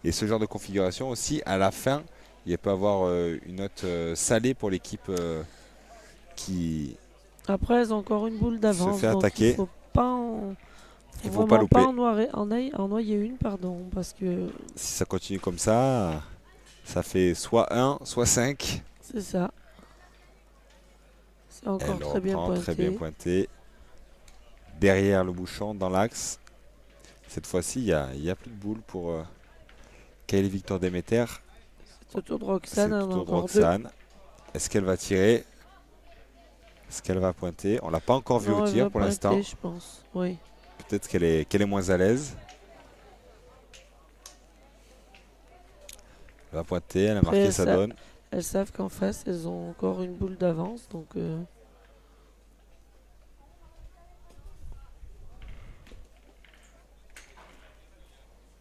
Et ce genre de configuration aussi, à la fin, il peut y avoir une note salée pour l'équipe qui Après, elles ont encore une boule d'avance. fait donc attaquer. il faut pas en... Il faut faut pas vraiment louper. en noyer une, pardon, parce que Si ça continue comme ça fait soit 1, soit 5. c'est ça. C'est encore Elle très bien reprend, pointé. très bien pointé. Derrière le bouchon, dans l'axe. Cette fois-ci, il n'y a plus de boule pour Kylie Victor Demeter. C'est au tour de C'est Roxane, le elle en a tour de encore deux. Roxane. Est-ce qu'elle va tirer? Est-ce qu'elle va pointer? On l'a pas encore vu Non, au elle tir va pour pointer, l'instant. je pense. Oui. Peut-être qu'elle est moins à l'aise. Elle va pointer, elle a Après, marqué sa donne. Elles savent qu'en face, elles ont encore une boule d'avance, donc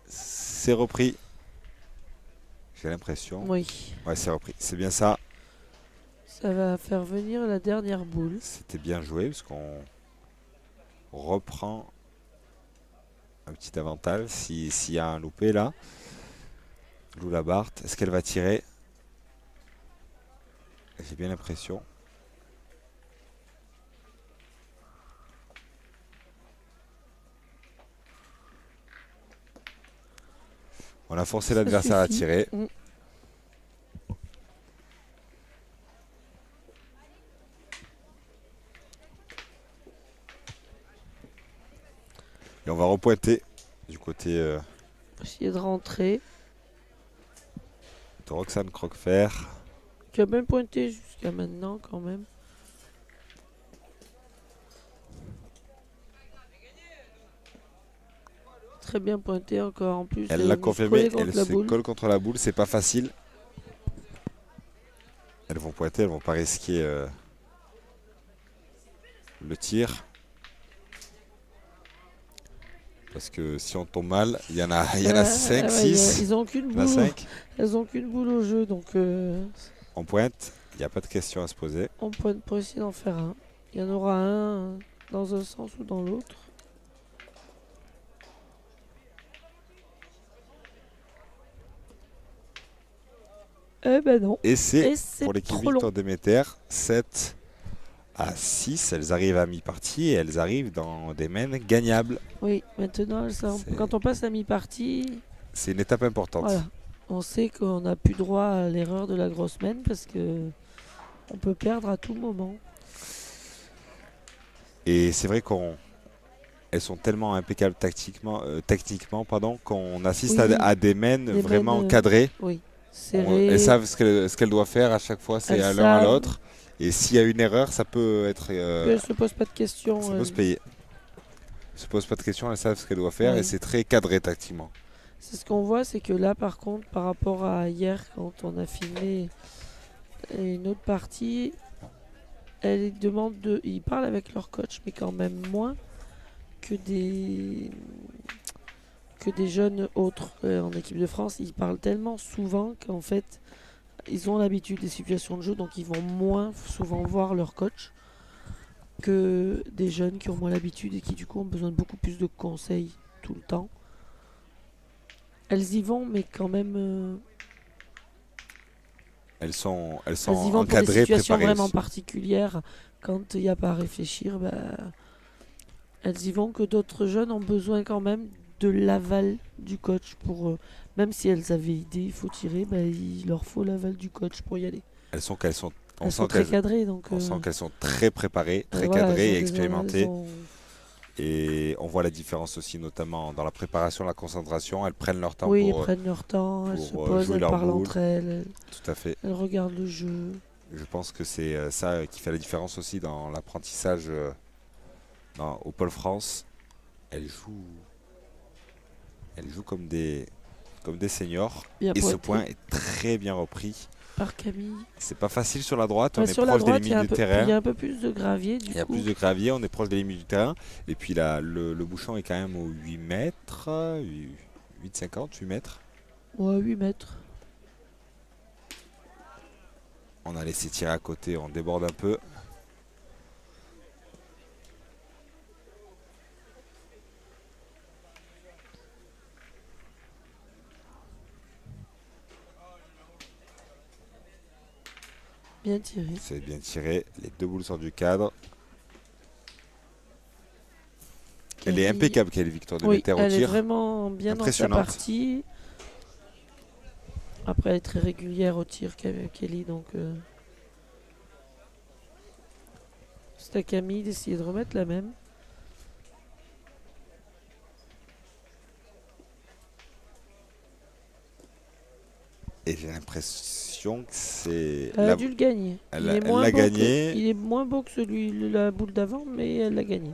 C'est repris. J'ai l'impression. oui. Ouais, c'est repris. C'est bien ça. Ça va faire venir la dernière boule. C'était bien joué parce qu'on reprend un petit avantage s'il y a un loupé là. Lou Labarthe, est-ce qu'elle va tirer? J'ai bien l'impression. On a forcé Ça l'adversaire à suffit. tirer. Mm. Et on va repointer du côté Essayer de rentrer. de Roxane Croquefer. Qui a bien pointé jusqu'à maintenant, quand même. Très bien pointé encore en plus. Elle l'a vient se confirmé, coller contre elle la se boule. colle contre la boule, c'est pas facile. Elles vont pointer, elles vont pas risquer le tir. Parce que si on tombe mal, il y en a 5, Ouais, 6, ils ont qu'une il y en a boule. 5. Elles ont qu'une boule au jeu, donc On pointe, il n'y a pas de question à se poser. on pointe pour essayer d'en faire un. Il y en aura un dans un sens ou dans l'autre. Eh ben non. Et c'est Et c'est pour l'équipe trop long. Victor Demeter, 7 à 6. Elles arrivent à mi-partie et elles arrivent dans des mains gagnables. Oui, maintenant, C'est- quand on passe à mi-partie, C'est une étape importante. voilà. On sait qu'on n'a plus droit à l'erreur de la grosse main parce que on peut perdre à tout moment. Et c'est vrai elles sont tellement impeccables techniquement qu'on assiste Oui, à des mains des vraiment mains, cadrées. Oui, serré. Elles savent ce qu'elles doivent faire à chaque fois, c'est Elles à l'un à savent. l'autre. Et s'il y a une erreur, ça peut être. Elles se posent pas de questions. Ça peut se payer. Elles se posent pas de questions, elles savent ce qu'elles doivent faire Oui. et c'est très cadré tactiquement. C'est ce qu'on voit, c'est que là, par contre, par rapport à hier, quand on a filmé une autre partie, ils parlent avec leur coach, mais quand même moins que des jeunes autres en équipe de France. Ils parlent tellement souvent qu'en fait, ils ont l'habitude des situations de jeu, donc ils vont moins souvent voir leur coach que des jeunes qui ont moins l'habitude et qui du coup ont besoin de beaucoup plus de conseils tout le temps. Elles y vont, mais quand même, Elles sont elles y vont pour des encadrées, situations préparées. vraiment aussi. particulières. Quand il n'y a pas à réfléchir, bah, elles y vont que d'autres jeunes ont besoin quand même de l'aval du coach pour même si elles avaient idée, il faut tirer, bah, il leur faut l'aval du coach pour y aller. On Elles sont sent très cadrées, donc on sent qu'elles sont très préparées, très voilà, cadrées elles et ont déjà- expérimentées. elles ont- Et on voit la différence aussi, notamment dans la préparation, la concentration. Elles prennent leur temps Oui, elles pour prennent leur temps, elles se pour, posent, jouer elles leur parlent boule. entre elles, tout à fait. elles regardent le jeu. Je pense que c'est ça qui fait la différence aussi dans l'apprentissage au Pôle France. Elles jouent comme des seniors. Bien Et ce pointé point est très bien repris. par Camille. C'est pas facile sur la droite, Ouais, on est sur la proche des droite, il y a limites un du peu, terrain. il y a un peu plus de gravier du Il y a coup. plus de gravier, on est proche des limites du terrain. Et puis là, le bouchon est quand même aux 8 mètres, 8,50, 8 mètres. Ouais, 8 mètres. On a laissé tirer à côté, on déborde un peu. Bien tiré. C'est bien tiré, les deux boules sortent du cadre. Elle est Camille- impeccable, Kelly Victoire de Oui, Meter au elle est tir. vraiment bien dans sa Impressionnante. partie. Après, elle est très régulière au tir, Kelly, donc c'est à Camille d'essayer de remettre la même. Et j'ai l'impression que c'est... Elle a dû le gagner. elle Il a- est elle moins l'a beau que- gagné. il est moins beau que la boule d'avant, mais elle l'a gagné.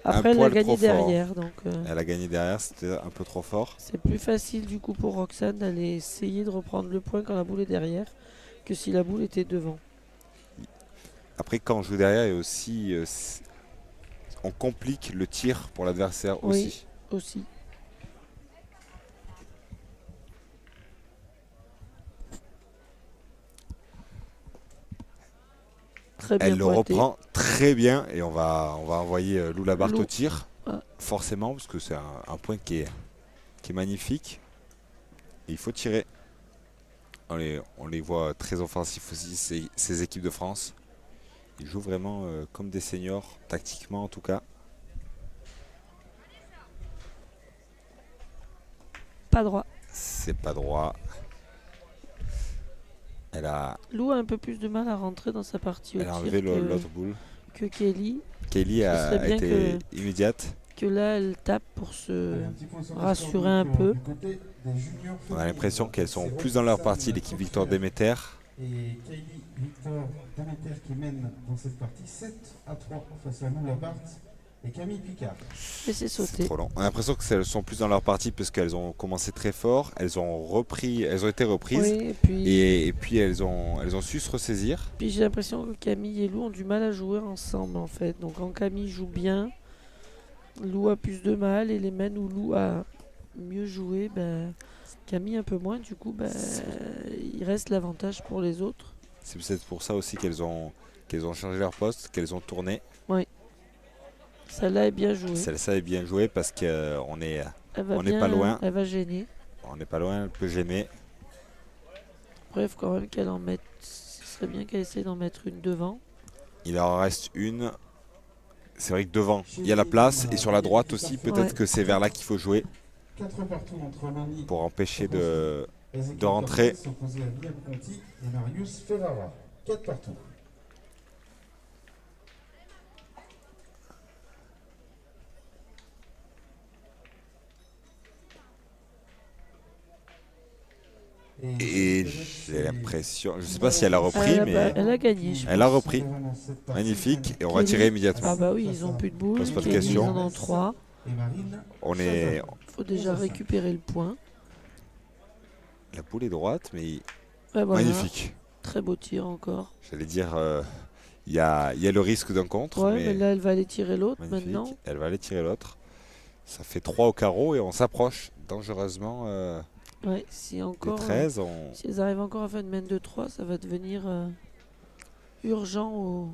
Un Après, elle l'a poil gagné trop fort. derrière, donc Elle a gagné derrière, c'était un peu trop fort. c'est plus facile du coup pour Roxane d'aller essayer de reprendre le point quand la boule est derrière que si la boule était devant. Après, quand on joue derrière, et aussi, on complique le tir pour l'adversaire Oui. aussi. Aussi. Très bien Elle le pointé. reprend très bien et on va envoyer Lou Labarthe Lou. au tir. Ah. Forcément, parce que c'est un point qui est magnifique. Et il faut tirer. On les voit très offensifs aussi, ces équipes de France. Ils jouent vraiment comme des seniors, tactiquement en tout cas. Pas droit. C'est pas droit. Elle a Lou a un peu plus de mal à rentrer dans sa partie au tir enlevé l'autre boule. que Kelly. Kelly Ce a serait bien été immédiate. Que là, elle tape pour se Allez, un petit point sur les rassurer scores, un donc, peu. du côté des juniors On a féminines. l'impression qu'elles sont C'est plus dans leur Roxane partie, l'équipe Victor Coquillard Déméter. Et Kylie Victor Demeter qui mène dans cette partie 7-3 face à Lou Labarthe et Camille Picard. laisser C'est sauter. trop long. On a l'impression qu'elles sont plus dans leur partie parce qu'elles ont commencé très fort. Elles ont été reprises. Oui, et puis, Et puis elles ont su se ressaisir. puis j'ai l'impression que Camille et Lou ont du mal à jouer ensemble en fait. Donc quand Camille joue bien, Lou a plus de mal et les mènes où Lou a mieux joué, ben, Camille un peu moins. Du coup, ben, il reste l'avantage pour les autres. C'est peut-être pour ça aussi qu'elles ont changé leur poste, qu'elles ont tourné. Celle-là est bien jouée. Ça est bien joué parce qu'on est, Elle va on n'est bien, pas loin. Elle va gêner. on n'est pas loin, elle peut gêner. Bref, quand même qu'elle en mette. Ce serait bien qu'elle essaie d'en mettre une devant. Il en reste une. C'est vrai que devant, il y a la place. Et sur la droite aussi, peut-être Ouais. que c'est vers là qu'il faut jouer 4 partout entre Loni pour empêcher de... les équipes de rentrer. s'opposer à Liam Conti et Marius Ferrara. 4 partout. Et j'ai l'impression, je sais pas si elle a repris, Elle a- mais elle a gagné, je elle a repris. Magnifique. Et on va tirer immédiatement. Ah bah oui, ils ont plus de boules. Pose pas de Kelly, questions. Ils en ont 3. Et Marine On est... Faut déjà récupérer le point. La boule est droite, mais Ouais, voilà. magnifique. Très beau tir encore. J'allais dire, il y a le risque d'un contre, Ouais, mais mais là, elle va aller tirer l'autre magnifique. maintenant. Elle va aller tirer l'autre. Ça fait 3 au carreau et on s'approche dangereusement Ouais, si des encore. 13. On... Si elles arrivent encore à faire une mène de 3, ça va devenir urgent au.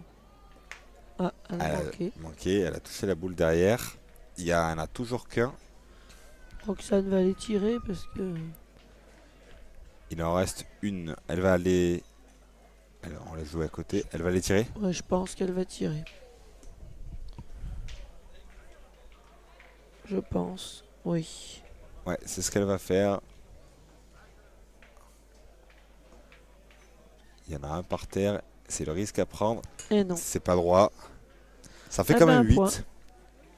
Ah, elle a manqué. manqué, elle a touché la boule derrière. Il y en a toujours qu'un. Roxane va aller tirer parce que. Il en reste une. Elle va aller... on l'a joué à côté. Elle va aller tirer. Ouais, je pense qu'elle va tirer. Je pense, oui. Ouais, c'est ce qu'elle va faire. Il y en a un par terre. C'est le risque à prendre. Et non. C'est pas droit. Ça fait Ah quand ben, même un point. 8.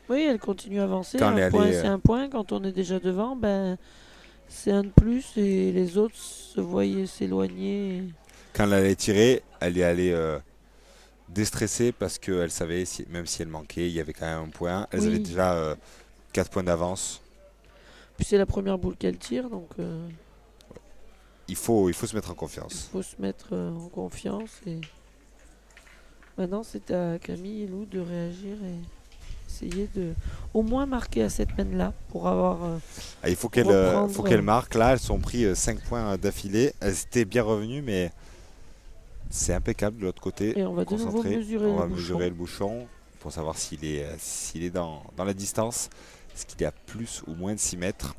Oui, elle continue à avancer. Quand elle est Un point, allée, c'est un point. Quand on est déjà devant, ben, c'est un de plus et les autres se voyaient s'éloigner. quand elle allait tirer, elle est allée déstressée parce qu'elle savait, même si elle manquait, il y avait quand même un point. Elles avaient Oui. déjà 4 points d'avance. Puis c'est la première boule qu'elle tire, donc Il faut se mettre en il confiance. faut se mettre en confiance. Et maintenant, c'est à Camille et Lou de réagir et essayer de au moins marquer à cette peine-là pour avoir. Ah, il faut Reprendre, qu'elle marque. Là, elles ont pris 5 points d'affilée. Elles étaient bien revenues, mais c'est impeccable de l'autre côté. Et on va de nouveau Concentré. mesurer On va le bouchon. mesurer le bouchon pour savoir s'il est dans la distance. Est-ce qu'il est à plus ou moins de 6 mètres?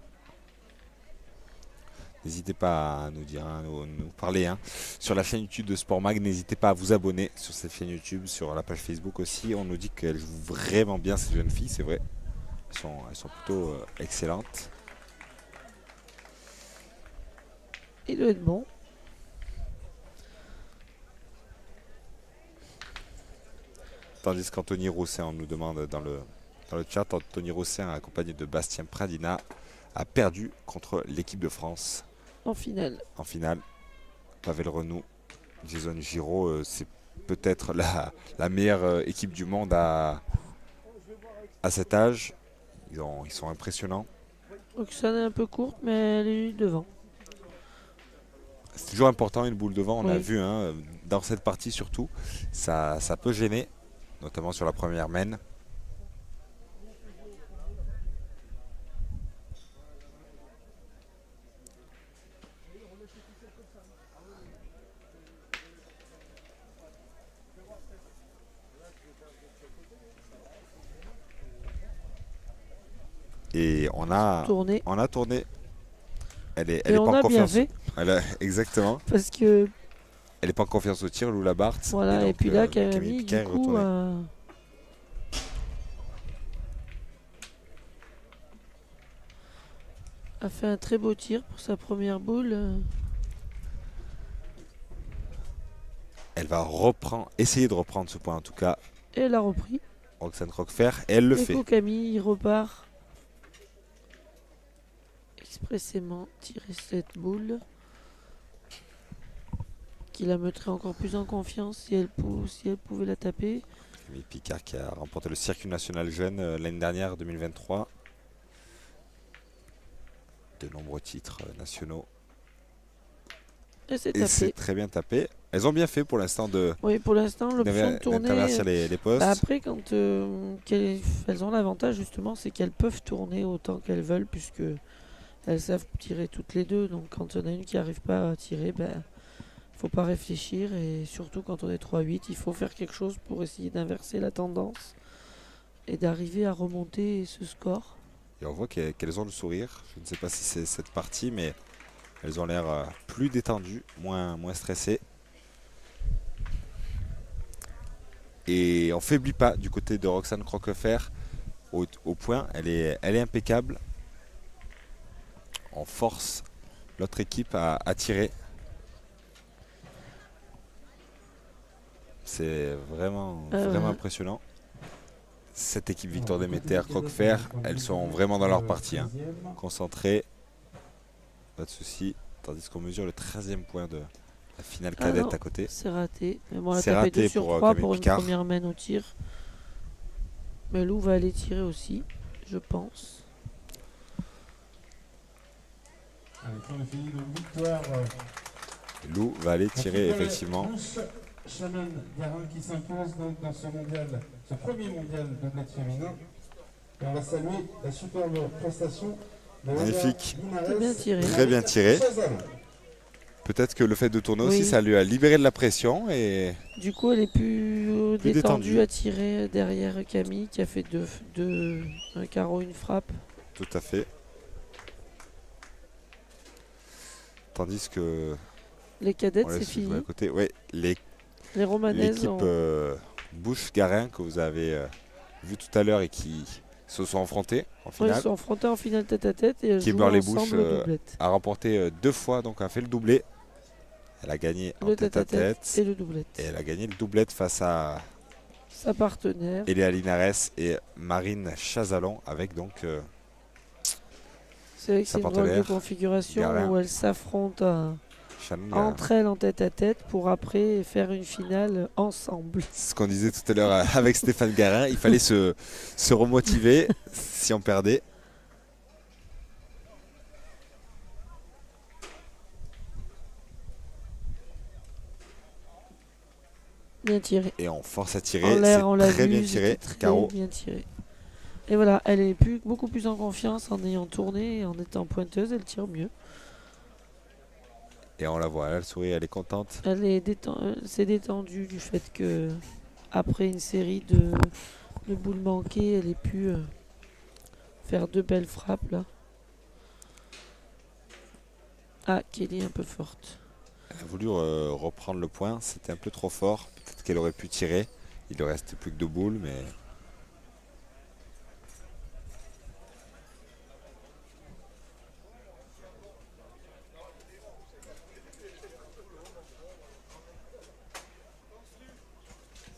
N'hésitez pas à nous dire, hein, nous parler sur la chaîne YouTube de Sport Mag. N'hésitez pas à vous abonner sur cette chaîne YouTube, sur la page Facebook aussi. On nous dit qu'elles jouent vraiment bien, ces jeunes filles, c'est vrai. Elles sont plutôt excellentes. Il doit être bon. Tandis qu'Anthony Roussin, on nous demande dans le chat, Anthony Roussin, accompagné de Bastien Pradina, a perdu contre l'équipe de France En finale. en finale. Pavel Renou, Jason Giraud, c'est peut-être la meilleure équipe du monde à cet âge. Ils sont impressionnants. Roxane est un peu courte, mais elle est devant. C'est toujours important une boule devant, on a Oui. vu dans cette partie surtout, ça peut gêner, notamment sur la première main. Et on a Tournée. tourné. Elle est Et on pas en a bien confiance. fait Exactement. parce que Elle n'est pas en confiance au tir, Lou Labart. voilà. Et donc, puis là, Camille Camille, Picard du est coup, retournée. a fait un très beau tir pour sa première boule. Elle va essayer de reprendre ce point en tout cas, Et elle a repris. Roxane Croquefer, et elle le Et fait. Camille, il repart expressément tirer cette boule qui la mettrait encore plus en confiance si elle pouvait la taper. Camille Picard qui a remporté le circuit national jeune l'année dernière, 2023. De nombreux titres nationaux. Et c'est Et c'est tapé. très bien tapé. Elles ont bien fait pour l'instant Oui, pour l'instant, l'option de tourner. d'intervertir les postes. Bah après, quand elles ont l'avantage justement, c'est qu'elles peuvent tourner autant qu'elles veulent, puisque elles savent tirer toutes les deux. Donc quand il y en a une qui n'arrive pas à tirer, ben, faut pas réfléchir. Et surtout quand on est 3-8, il faut faire quelque chose pour essayer d'inverser la tendance et d'arriver à remonter ce score. Et on voit qu'elles ont le sourire. Je ne sais pas si c'est cette partie, mais elles ont l'air plus détendues, moins stressées. Et on faiblit pas du côté de Roxane Croquefer au point. Elle est impeccable. On force l'autre équipe à tirer. C'est vraiment impressionnant. Cette équipe Victor Demeter, Croquefer, elles sont vraiment dans leur partie. Concentrées, pas de souci. Tandis qu'on mesure le 13e point de la finale cadette non, à côté. C'est raté. Mais bon, elle a C'est tapé raté 2 sur pour 3 Camille pour une Picard. première main au tir. Mais Lou va aller tirer aussi, je pense. Allez, on a fini de victoire. Lou va aller tirer effectivement. Shannon Garin qui s'impose donc dans ce mondial, ce premier mondial de doublette féminin. Et on va saluer la superbe prestation de Magnifique. Très bien tiré. Très bien tiré. Peut-être que le fait de tourner aussi, Oui. ça lui a libéré de la pression. Et Du coup, elle est plus Plus détendue détendue. à tirer derrière Camille qui a fait un carreau, une frappe. tout à fait. Tandis que Les cadettes, on c'est laisse jouer à fini. côté. Ouais, Les romanaises l'équipe ont... Bouche-Garin que vous avez vu tout à l'heure et qui se sont affrontés en Ouais, ils finale, se sont affrontés en finale tête à tête et elles jouent Kimberley Bush, ensemble le doublette. a remporté 2 fois, donc a fait le doublé. Elle a gagné en Le tête à tête et le doublette. et elle a gagné le doublette face à sa partenaire. Eléa Linares et Marine Chazalon avec donc C'est vrai que sa c'est une drôle de partenaire, configuration Garin. où elles s'affrontent Shannon Garin. entre elles en tête à tête pour après faire une finale ensemble. C'est ce qu'on disait tout à l'heure avec Stéphane Garin. Il fallait se remotiver si on perdait. Bien tiré. Et on force à En tirer. l'air, on C'est l'a très vu, bien c'était tiré. très Caro. bien tiré. Et voilà, elle est beaucoup plus en confiance en ayant tourné et en étant pointeuse, elle tire mieux. Et on la voit, elle sourit, elle est contente. Elle s'est détendue du fait que après une série de boules manquées, elle ait pu faire 2 belles frappes là. Ah, Kelly un peu forte. Elle a voulu reprendre le point. C'était un peu trop fort. Peut-être qu'elle aurait pu tirer. Il ne restait plus que 2 boules, mais...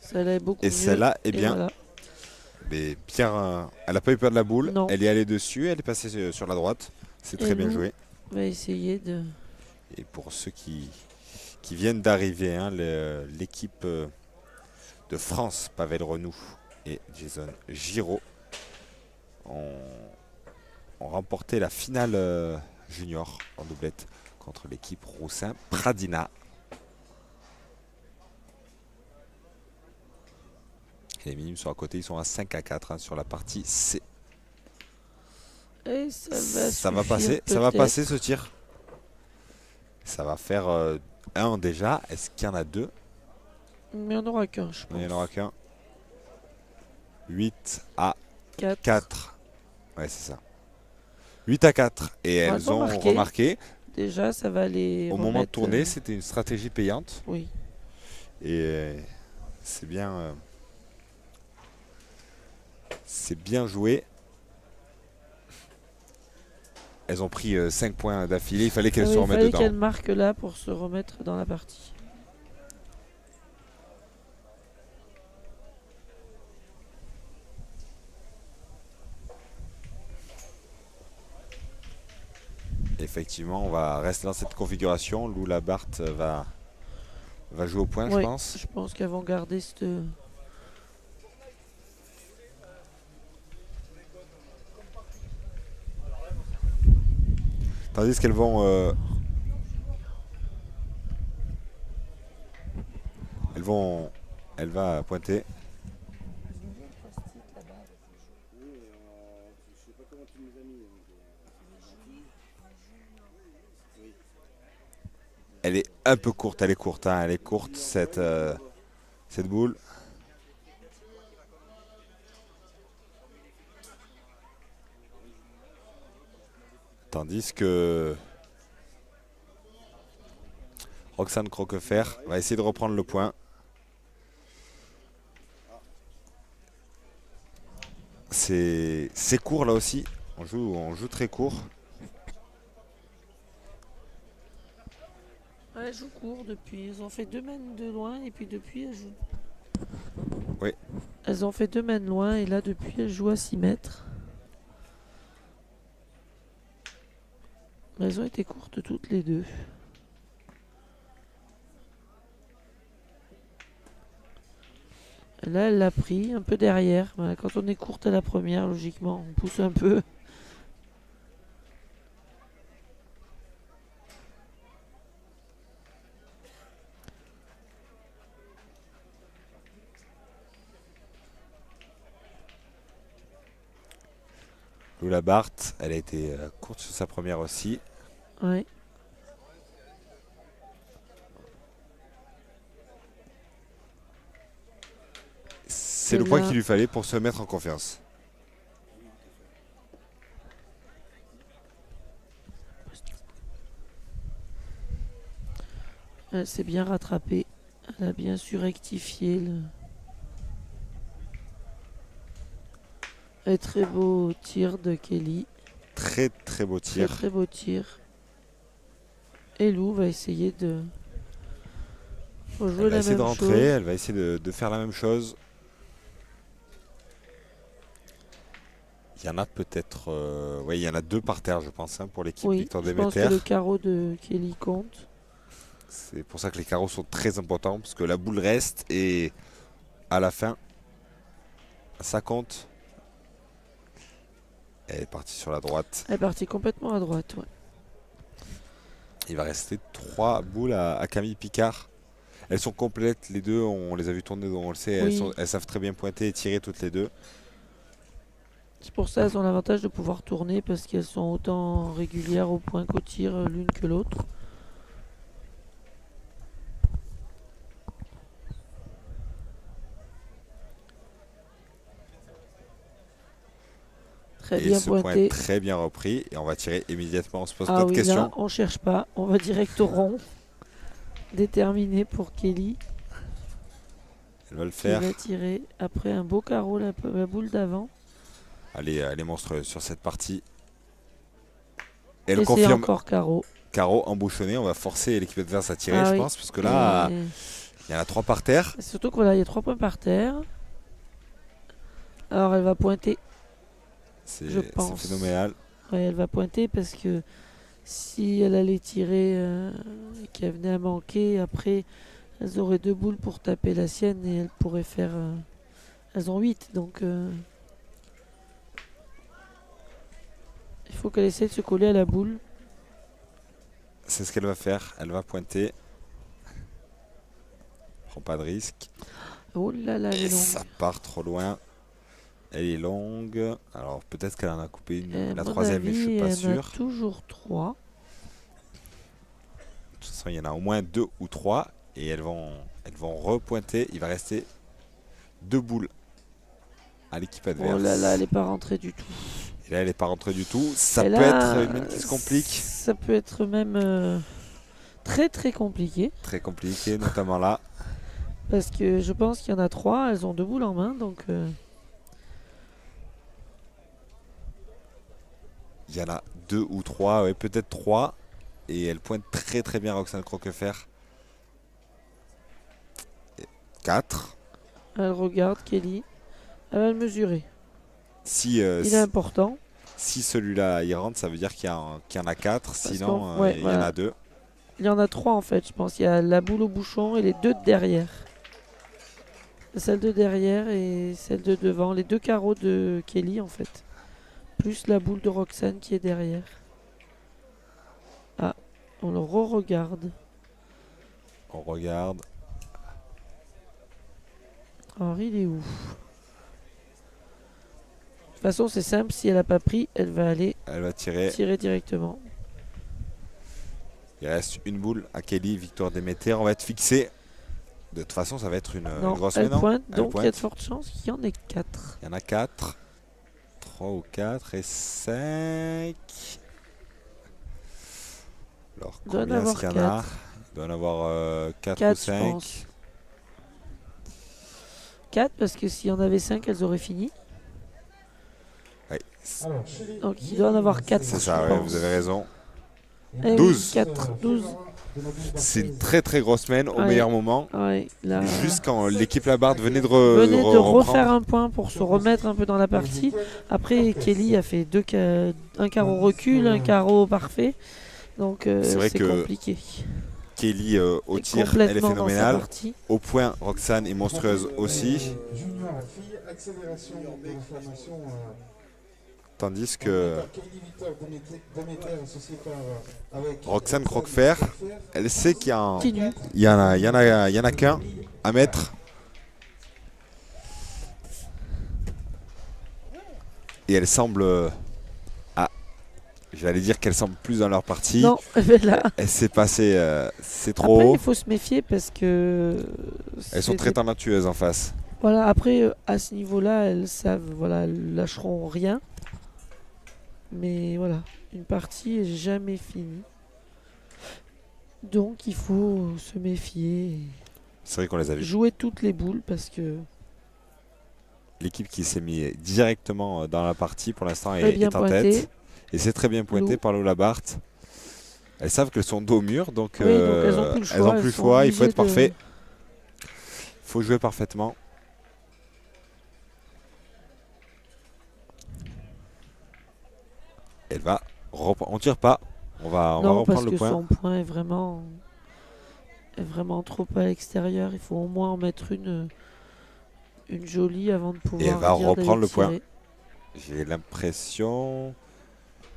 Celle-là est beaucoup Et mieux. celle-là est Et bien. voilà. Mais bien, elle n'a pas eu peur de la boule. Non. Elle est allée dessus. Elle est passée sur la droite. C'est très Et bien Lou joué. va essayer de... Et pour ceux qui viennent d'arriver, hein, l'équipe de France, Pavel Renou et Jason Giraud, ont remporté la finale junior en doublette contre l'équipe Roussin Pradina. Et les minimes sont à côté, ils sont à 5-4 hein, sur la partie C. Et Ça va passer, ce tir. Ça va faire 1 déjà. Est-ce qu'il y en a 2? Mais il n'y en aura qu'un, je pense. Il n'y en aura qu'un. 8 à 4. 4. Ouais, c'est ça. 8 à 4. Et elles ont remarqué. Déjà, ça va les Au moment de tourner, c'était une stratégie payante. Oui. Et c'est bien... c'est bien joué. Elles ont pris 5 points d'affilée. Il fallait qu'elles se remettent dedans. Il fallait qu'elles marquent là pour se remettre dans la partie. Effectivement, on va rester dans cette configuration. Lou Labarthe va jouer au point, je pense. Je pense qu'elles vont garder cette... Tandis qu'elles vont... Elle va pointer. Elle est un peu courte, elle est courte, hein, elle est courte cette boule. Tandis que Roxane Croquefer va essayer de reprendre le point. C'est court là aussi, on joue très court. Ouais, elles jouent court depuis. Elles ont fait 2 mènes de loin et puis depuis elles jouent. Oui. Elles ont fait 2 mènes loin et là depuis elles jouent à 6 mètres. Mais elles ont été courtes toutes les deux. Là elle l'a pris un peu derrière. Voilà, quand on est courte à la première, logiquement, on pousse un peu. Lou Labarthe, elle a été courte sur sa première aussi. Ouais. C'est le point qu'il lui fallait pour se mettre en confiance. Elle s'est bien rattrapée. Elle a bien su rectifier le... Un très beau tir de Kelly. Très très beau tir. Très très beau tir. Et Lou va essayer de rejouer Elle va la essayer de même rentrer, chose. elle va essayer de faire la même chose. Il y en a peut-être... oui, il y en a 2 par terre, je pense, hein, pour l'équipe Oui, Victor je pense que Demeter. le carreau de Kelly compte. C'est pour ça que les carreaux sont très importants, parce que la boule reste et à la fin, ça compte. Elle est partie sur la droite. Elle est partie complètement à droite, ouais. Il va rester 3 boules à Camille Picard. Elles sont complètes, les deux, on les a vues tourner, donc on le sait, Oui. elles savent très bien pointer et tirer toutes les deux. C'est pour ça qu'elles ont l'avantage de pouvoir tourner parce qu'elles sont autant régulières au point qu'au tir l'une que l'autre. Très Et bien ce point pointé. est très bien repris et on va tirer immédiatement. On se pose Ah pas de oui, questions. là, on cherche pas. On va direct au rond. Déterminé pour Kelly. Elle va le Qui faire. va tirer après un beau carreau, la boule d'avant. Elle est monstrueuse sur cette partie. Et Elle c'est confirme encore carreau. carreau embouchonné. On va forcer l'équipe adverse à tirer, Ah je oui. pense, parce que là, Et il y en a 3 par terre. surtout que voilà, il y a 3 points par terre. Alors elle va pointer. Je C'est pense. phénoménal. Ouais, elle va pointer parce que si elle allait tirer et qu'elle venait à manquer, après elles auraient 2 boules pour taper la sienne et elles pourraient faire. Elles ont 8, donc il faut qu'elle essaie de se coller à la boule. C'est ce qu'elle va faire. Elle va pointer. Prends pas de risque. Oh là là, elle Et est longue. ça part trop loin. Elle est longue. Alors peut-être qu'elle en a coupé une, À la mon 3e, mais je suis avis, pas elle en a sûr. toujours 3. De toute façon, il y en a au moins 2 ou 3. Et elles vont repointer. Il va rester 2 boules à l'équipe adverse. Oh là là, elle n'est pas rentrée du tout. Et là, elle n'est pas rentrée du tout. Ça Et peut là, être une mine qui se complique. Ça peut être même très très compliqué. Très compliqué, notamment là. Parce que je pense qu'il y en a 3, elles ont 2 boules en main, donc Il y en a 2 ou 3, ouais, peut-être 3. Et elle pointe très très bien Roxane Croquefer. 4. elle regarde Kelly. Elle va le mesurer. Si, Il est important. si celui-là il rentre, ça veut dire qu'il y en a 4. Sinon, ouais, il y en voilà. a 2. Il y en a 3 en fait, je pense. Il y a la boule au bouchon et les 2 de derrière. Celle de derrière et celle de devant. Les 2 carreaux de Kelly en fait. Plus la boule de Roxane qui est derrière. Ah, on le re-regarde. On regarde. Alors il est où? De toute façon c'est simple, si elle n'a pas pris, elle va aller Elle va tirer. tirer directement. Il reste une boule à Kelly, Victor Demeter. On va être fixé. De toute façon, ça va être une Non, grosse elle main, non pointe, Elle donc il y a pointe. de fortes chances qu'il y en ait 4. Il y en a 4. 3 ou 4 et 5. Alors, Il doit en combien est-ce avoir qu'il y en a? 4. Il doit en avoir 4 ou 4 je 5. pense. 4 parce que s'il y en avait 5, elles auraient fini. Ouais, Alors, chez les Donc, il doit en avoir 4. c'est ça, je ouais, pense. vous avez raison. Eh oui, 12. 4, 12. C'est une très très grosse semaine au Ouais. meilleur moment. Ouais, là, Juste quand l'équipe Labarde venait de, venez de reprendre. refaire un point pour se remettre un peu dans la partie. Après, Kelly a fait un carreau recul, un carreau parfait. Donc, C'est vrai c'est que compliqué. Kelly au Et tir, elle est complètement dans sa phénoménale. partie. Au point, Roxane est monstrueuse aussi. Junior fille, accélération de l'inflammation. Tandis que Kelly Victor Demeter, associé avec Roxane Croquefer, elle sait qu'il y, a un- Continue. il y en a qu'un à mettre. Et elle semble... j'allais dire qu'elle semble plus dans leur partie. Non, mais là. Elle s'est passée... c'est Après, trop haut. il faut se méfier parce que. Elles sont c'est très des- talentueuses en face. Voilà, après, à ce niveau-là, elles savent, voilà, elles lâcheront rien. Mais voilà, une partie est jamais finie. Donc, il faut se méfier. Et C'est vrai qu'on les a vues. jouer toutes les boules parce que L'équipe qui s'est mise directement dans la partie pour l'instant très est bien en pointé. tête. Et c'est très bien pointé Lou. par Lola Barthes. Elles savent qu'elles sont dos au mur, donc, Oui, donc elles ont plus le choix. elles ont plus le elles sont choix. Il faut être obligées de- parfait. Il faut jouer parfaitement. Elle va reprendre. On tire pas. On va Non, parce reprendre le que point. son point est vraiment trop à l'extérieur. Il faut au moins en mettre une jolie avant de pouvoir Et elle va dire reprendre d'aller le point. tirer. J'ai l'impression.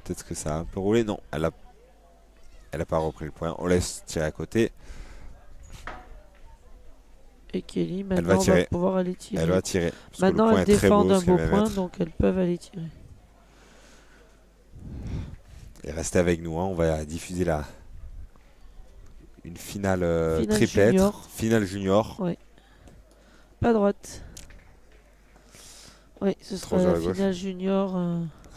Peut-être que ça a un peu roulé. Non, elle a pas repris le point. On laisse tirer à côté. Et Kelly, va maintenant, va tirer. pouvoir aller tirer. Elle va tirer. Parce que Maintenant, le point elles est très défendent beau, un ce qu'elle beau va point, mettre. donc elles peuvent aller tirer. Et restez avec nous. On va diffuser une finale, Finale triplette. junior. Finale junior. Ouais. Pas droite. Oui, ce sera Trois à la gauche. finale junior.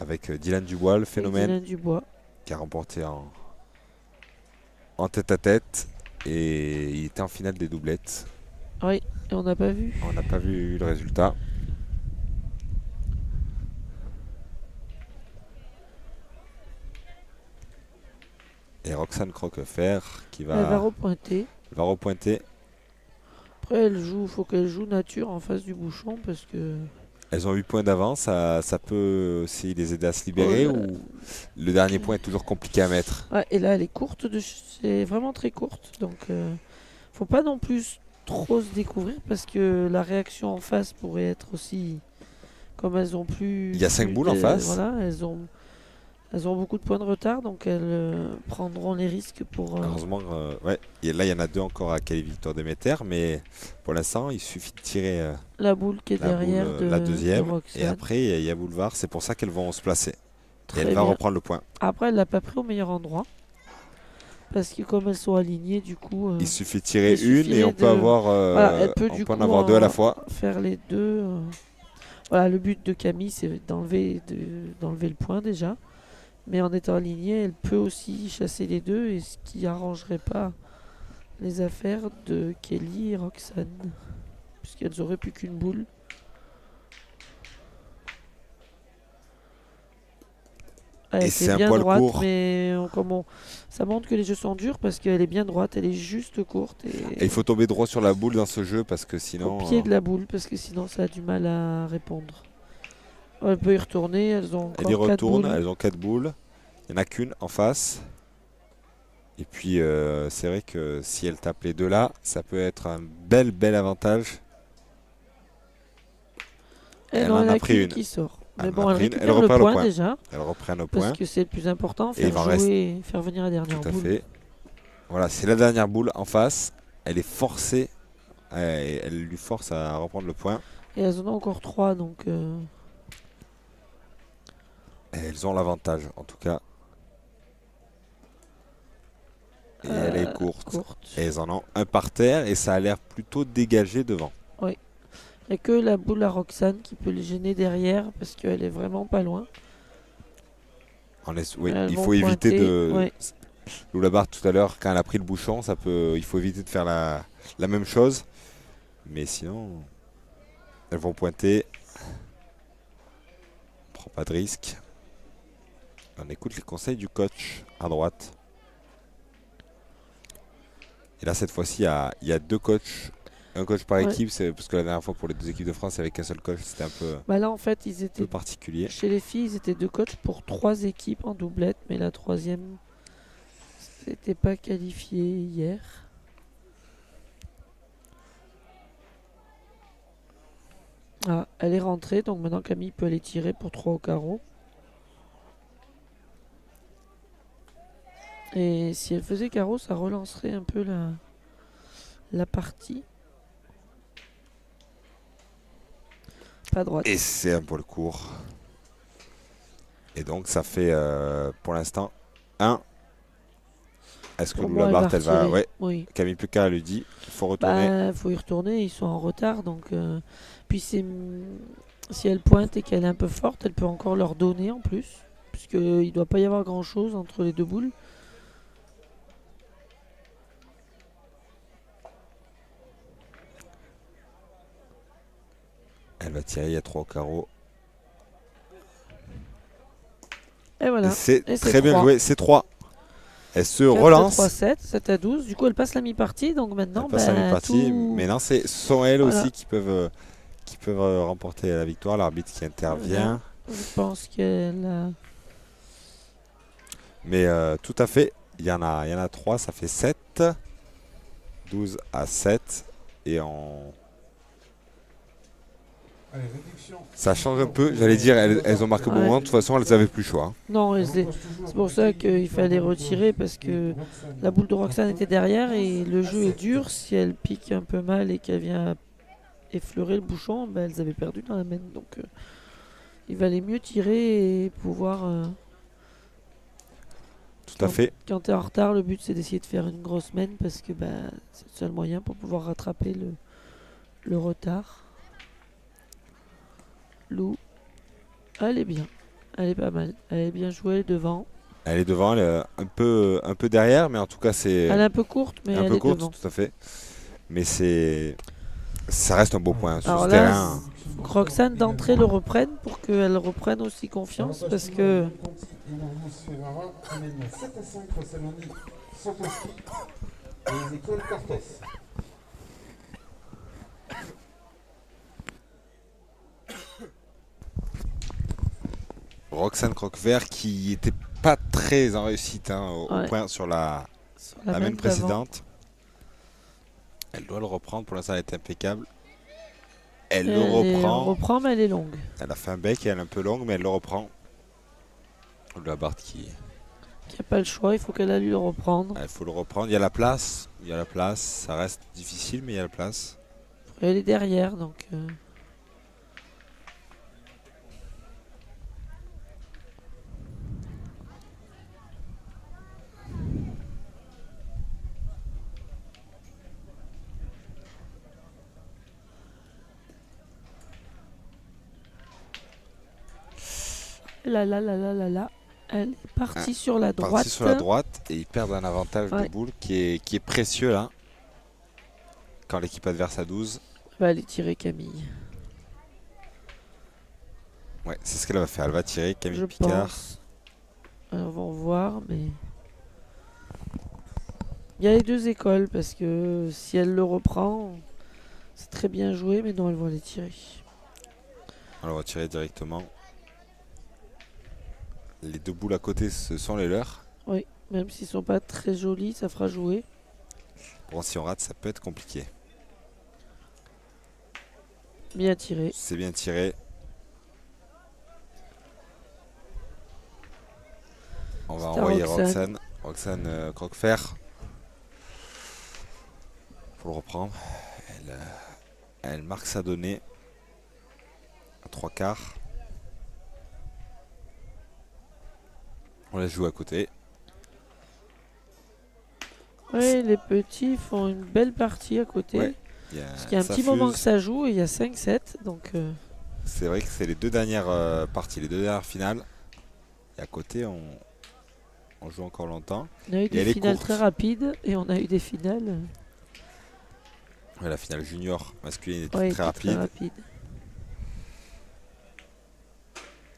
Avec Dylan Dubois, le avec phénomène, Dylan Dubois. qui a remporté en tête à tête. Et il était en finale des doublettes. Oui, et on n'a pas vu. On n'a pas vu le résultat. Et Roxane Croquefer qui Elle va va repointer. repointer. Après, faut qu'elle joue nature en face du bouchon parce que. Elles ont 8 points d'avance. Ça peut aussi les aider à se libérer. Oh là. Ou le dernier point est toujours compliqué à mettre. Ouais, et là, elle est courte. C'est vraiment très courte. Donc, faut pas non plus trop se découvrir parce que la réaction en face pourrait être aussi. Comme elles ont plus. Il y a 5 plus boules en de- face. Voilà, elles ont beaucoup de points de retard. Donc, elles prendront les risques pour. Heureusement, ouais. Et là, il y en a 2 encore à quelle victoire Déméter. Mais pour l'instant, il suffit de tirer La boule qui est la derrière boule, de la deuxième. de Roxane. Et après, il y a Boulevard. C'est pour ça qu'elles vont se placer. Très Et elle va bien. reprendre le point. Après, elle l'a pas pris au meilleur endroit. Parce que comme elles sont alignées, du coup, Il suffit de tirer il suffirait une et on peut avoir, voilà, elle peut on du peut en coup avoir 2 à la fois. faire les deux. Voilà, le but de Camille, c'est d'enlever le point déjà. Mais en étant alignée, elle peut aussi chasser les deux, et ce qui arrangerait pas les affaires de Kelly et Roxane. Puisqu'elles auraient plus qu'une boule. Elle Et était c'est un bien poil droite, court. mais ça montre que les jeux sont durs parce qu'elle est bien droite, elle est juste courte Et et il faut tomber droit sur la boule dans ce jeu parce que au sinon. pied de la boule parce que sinon ça a du mal à répondre. Elle peut y retourner, elles ont Elle y encore 4 retourne, boules. elles ont 4 boules. Il n'y en a qu'une en face. Et puis c'est vrai que si elle tape les deux là, ça peut être un bel avantage. Elle en en a a pris qu'une une. qui sort. Elle Mais en bon, a elle pris une, elle récupère le repère le point point. déjà Elle reprend le parce point. que c'est le plus important, Et il faire va en jouer, faire venir la dernière Tout à boule. fait. Voilà, c'est la dernière boule en face. Elle est forcée. Elle lui force à reprendre le point. Et elles en ont encore 3 donc Et elles ont l'avantage en tout cas. Et elle est courte. Et elles en ont un par terre et ça a l'air plutôt dégagé devant. Il n'y a que la boule à Roxane qui peut les gêner derrière parce qu'elle est vraiment pas loin. Oui, Elles il vont faut éviter pointer, de. ouais. Lou Labarre tout à l'heure, quand elle a pris le bouchon, il faut éviter de faire la même chose. Mais sinon, elles vont pointer. On prend pas de risque. On écoute les conseils du coach à droite. Et là, cette fois-ci, il y a 2 coachs. Un coach par Ouais. équipe, c'est parce que la dernière fois pour les 2 équipes de France, avec un seul coach, c'était un peu Bah là en fait ils étaient particulier. chez les filles, ils étaient 2 coachs pour 3 équipes en doublette, mais la troisième s'était pas qualifiée hier. Ah, elle est rentrée, donc maintenant Camille peut aller tirer pour 3 au carreau. Et si elle faisait carreau, ça relancerait un peu la partie. Pas droite. Et c'est un poil court. Et donc ça fait pour l'instant 1. Est-ce que Pour Lou moi, Labarre, elle va. retirer. Ouais, Oui. Camille Pucard lui dit il faut retourner. Bah, faut y retourner, ils sont en retard. Donc, puis si elle pointe et qu'elle est un peu forte, elle peut encore leur donner en plus. Puisqu'il ne doit pas y avoir grand chose entre les 2 boules. Elle va tirer, il y a 3 au carreau. Et voilà. C'est Et c'est très bien 3. joué, c'est 3. Elle se 4 relance. 3, 7, 7 à 12. Du coup, elle passe la mi-partie. Donc maintenant, Elle passe à mi-partie. tout- Mais non, ce sont elles Voilà. aussi qui peuvent remporter la victoire. L'arbitre qui intervient. Je pense qu'elle a Mais tout à fait, il y en a 3, ça fait 7. 12 à 7. Et Allez, réduction. ça change un peu. J'allais dire, elles ont marqué au bon Ouais. moment. De toute façon, elles n'avaient plus le choix, hein. Non, c'est pour ça qu'il fallait retirer parce que la boule de Roxane était derrière et le jeu est dur. Si elle pique un peu mal et qu'elle vient effleurer le bouchon, ben, elles avaient perdu dans la main. Donc il valait mieux tirer et pouvoir. Tout à fait. Quand tu es en retard, le but c'est d'essayer de faire une grosse main parce que ben, c'est le seul moyen pour pouvoir rattraper le retard. Lou, elle est bien. Elle est pas mal. Elle est bien jouée devant. Elle est devant, elle est un peu derrière, mais en tout cas, c'est Elle est un peu courte, mais un elle peu est courte, devant. tout à fait. Mais ça reste un beau point sur Alors ce là, terrain. Roxane d'entrée le reprenne pour qu'elle reprenne aussi confiance parce que Ferrara amène 7 à 5 face à Loni Sotoski et Ezequiel Cortés. Roxane Croquevert qui était pas très en réussite, hein, au Ouais. point sur la sur main main précédente. Elle doit le reprendre, pour l'instant elle est impeccable. Elle d'avant. le Elle reprend. reprend, mais elle est longue. Elle a fait un bec et elle est un peu longue, mais elle le reprend. La barre qui. Il n'y a pas le choix, il faut qu'elle aille le reprendre. Il faut le reprendre. Il y a la place. Il y a la place. Ça reste difficile, mais il y a la place. Elle est derrière, donc. Là, là, là, là, là, là. Elle est partie sur la droite. Parti sur la droite et ils perdent un avantage Ouais. de boule qui est précieux là. Quand l'équipe adverse a 12. Elle va aller tirer Camille. Ouais, c'est ce qu'elle va faire. Elle va tirer Camille Je Picard. pense. Alors, on va voir, mais. Il y a les deux écoles parce que si elle le reprend, c'est très bien joué, mais non, elles vont les tirer. On va tirer directement. Les deux boules à côté, ce sont les leurs. Oui, même s'ils sont pas très jolis, ça fera jouer. Bon, si on rate, ça peut être compliqué. Bien tiré. C'est bien tiré. On va C'est à envoyer Roxane. Roxane Croquevert. Pour le reprendre. Elle marque sa donnée. À 3/4. On la joue à côté. Oui, les petits font une belle partie à côté. Ouais, Parce qu'il y a un ça petit moment fuse. que ça joue et il y a 5-7. Donc, C'est vrai que c'est les deux dernières parties, les deux dernières finales. Et à côté, on joue encore longtemps. on a eu elle des est finales courte. très rapides et on a eu des finales Ouais, la finale junior masculine était ouais, très très rapide. rapides.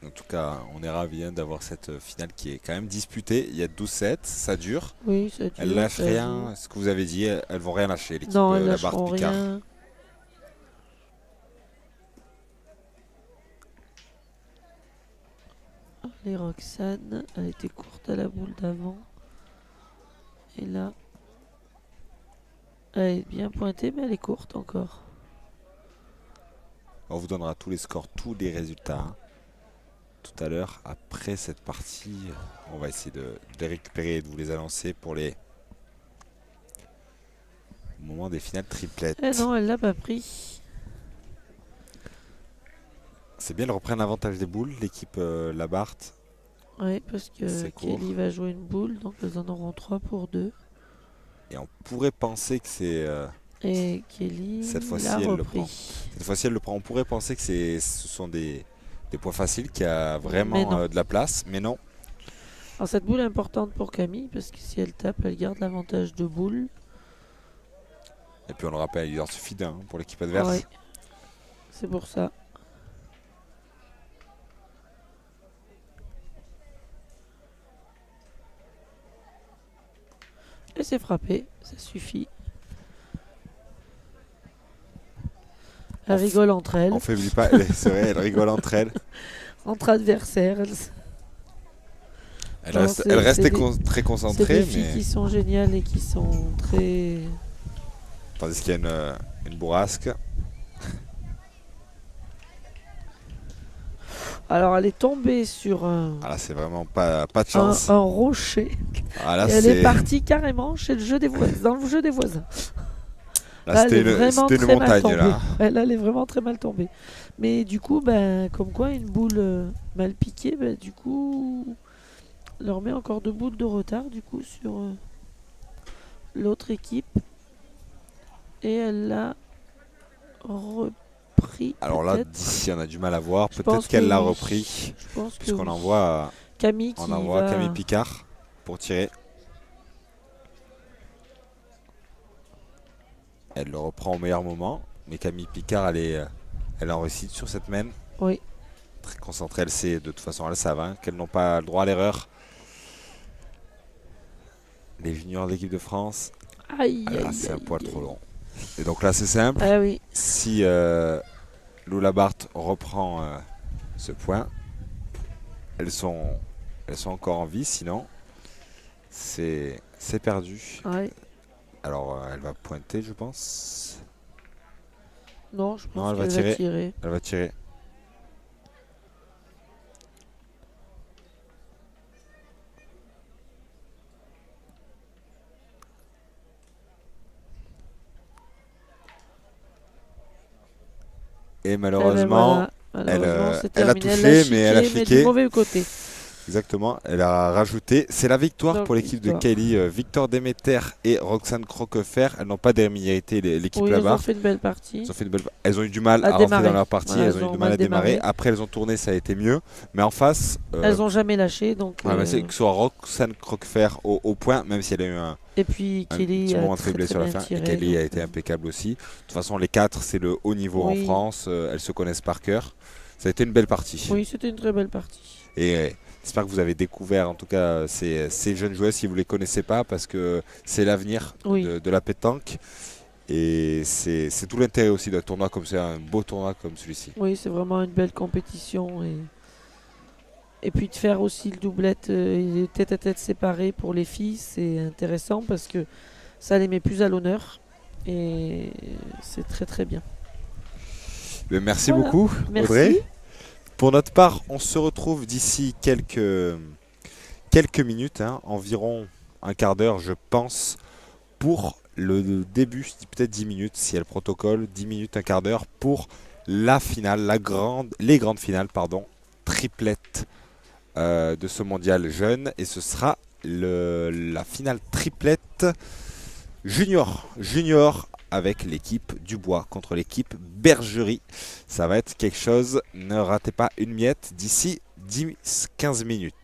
En tout cas, on est ravis d'avoir cette finale qui est quand même disputée. Il y a 12-7, ça dure. Oui, ça dure, Elles lâchent ça rien. joue. Ce que vous avez dit, elles vont rien lâcher. L'équipe Non, elles la barre lâcheront Picard. rien. Les Roxane, elle était courte à la boule d'avant. Et là, elle est bien pointée, mais elle est courte encore. On vous donnera tous les scores, tous les résultats, hein, tout à l'heure. Après cette partie, on va essayer de les récupérer et de vous les annoncer pour les au moment des finales triplettes. Eh non, elle l'a pas pris. C'est bien, elle reprend l'avantage des boules, l'équipe Labarthe. Oui, parce que C'est court. Kelly va jouer une boule, donc elles en auront 3 pour 2. Et on pourrait penser que c'est Et Kelly cette fois-ci l'a elle le repris. prend. Cette fois-ci elle le prend. On pourrait penser que ce sont des points faciles, qu'il y a Mais vraiment non. de la place, mais non. Alors cette boule est importante pour Camille, parce que si elle tape, elle garde l'avantage de boule. Et puis on le rappelle, il en suffit d'un pour l'équipe adverse. Ouais. C'est pour ça. Et c'est frappé, ça suffit. Elles rigolent entre elles, On faiblit pas, c'est vrai, elles rigolent entre elles. entre adversaires. Elle restait très C'est concentrée, des filles mais qui sont géniales et qui sont très... tandis qu'il y a une bourrasque. Alors elle est tombée sur Ah là, c'est vraiment pas de chance. un rocher. Ah là, Et elle est partie carrément chez le jeu des voisins, dans le jeu des voisins. là, Elle est vraiment c'était une très mal montagne tombée. là. Ouais, là, elle est vraiment très mal tombée. Mais du coup, ben, comme quoi, une boule mal piquée, ben, du coup, leur met encore 2 boules de retard du coup sur l'autre équipe. Et elle l'a repris. Alors là, peut-être. d'ici, on a du mal à voir. Je pense Peut-être qu'elle que l'a oui. repris, Je pense que puisqu'on oui. envoie Camille qui va... Camille Picard pour tirer. Elle le reprend au meilleur moment, mais Camille Picard, elle est en réussite sur cette mène. Oui. Très concentrée, elle sait, de toute façon, elles savent hein, qu'elles n'ont pas le droit à l'erreur. Les juniors de l'équipe de France, Aïe, là, aïe, c'est un aïe, poil aïe. trop long. Et donc là, c'est simple. Ah oui. Si Lola Barthes reprend ce point, elles sont encore en vie, sinon c'est perdu. Ouais. Alors elle va pointer, je pense. Non, je pense elle va qu'elle va tirer. tirer. Elle va tirer. Et malheureusement, Malheureusement, c'est elle a terminé. touché, mais elle a mais chiqué. du mauvais côté. Exactement, elle a rajouté. C'est la victoire Donc, pour l'équipe de victoire. Kylie. Victor Demeter et Roxane Croquefer. Elles n'ont pas démérité l'équipe Oui, là-bas. elles ont fait une belle partie. Elles ont eu du mal À à rentrer démarrer. dans leur partie. Ouais, elles ont eu du mal à démarrer. démarré. Après, elles ont tourné, ça a été mieux. Mais en face, Elles n'ont jamais lâché. Donc, mais c'est que ce soit Roxane Croquefer au point, même si elle a eu un Et puis Kelly petit a moment de très, faiblesse très sur la bien fin. tiré, Et Kelly a donc, été impeccable aussi. De toute façon, les 4, c'est le haut niveau Oui. en France. Elles se connaissent par cœur. Ça a été une belle partie. Oui, c'était une très belle partie. Et j'espère que vous avez découvert en tout cas ces jeunes joueuses si vous ne les connaissez pas, parce que c'est l'avenir Oui. de la pétanque. Et c'est tout l'intérêt aussi d'un tournoi comme ça, un beau tournoi comme celui-ci. Oui, c'est vraiment une belle compétition. Et puis de faire aussi le doublette tête à tête séparé pour les filles, c'est intéressant parce que ça les met plus à l'honneur. Et c'est très très bien. Mais merci Voilà. beaucoup, Merci. Audrey. Pour notre part, on se retrouve d'ici quelques minutes, hein, environ un quart d'heure, je pense, pour le début, je dis peut-être 10 minutes, si il y a le protocole, 10 minutes, un quart d'heure, pour la finale, les grandes finales, triplette de ce mondial jeune. Et ce sera la finale triplette junior avec l'équipe Dubois contre l'équipe Bergerie. Ça va être quelque chose, ne ratez pas une miette d'ici 10-15 minutes.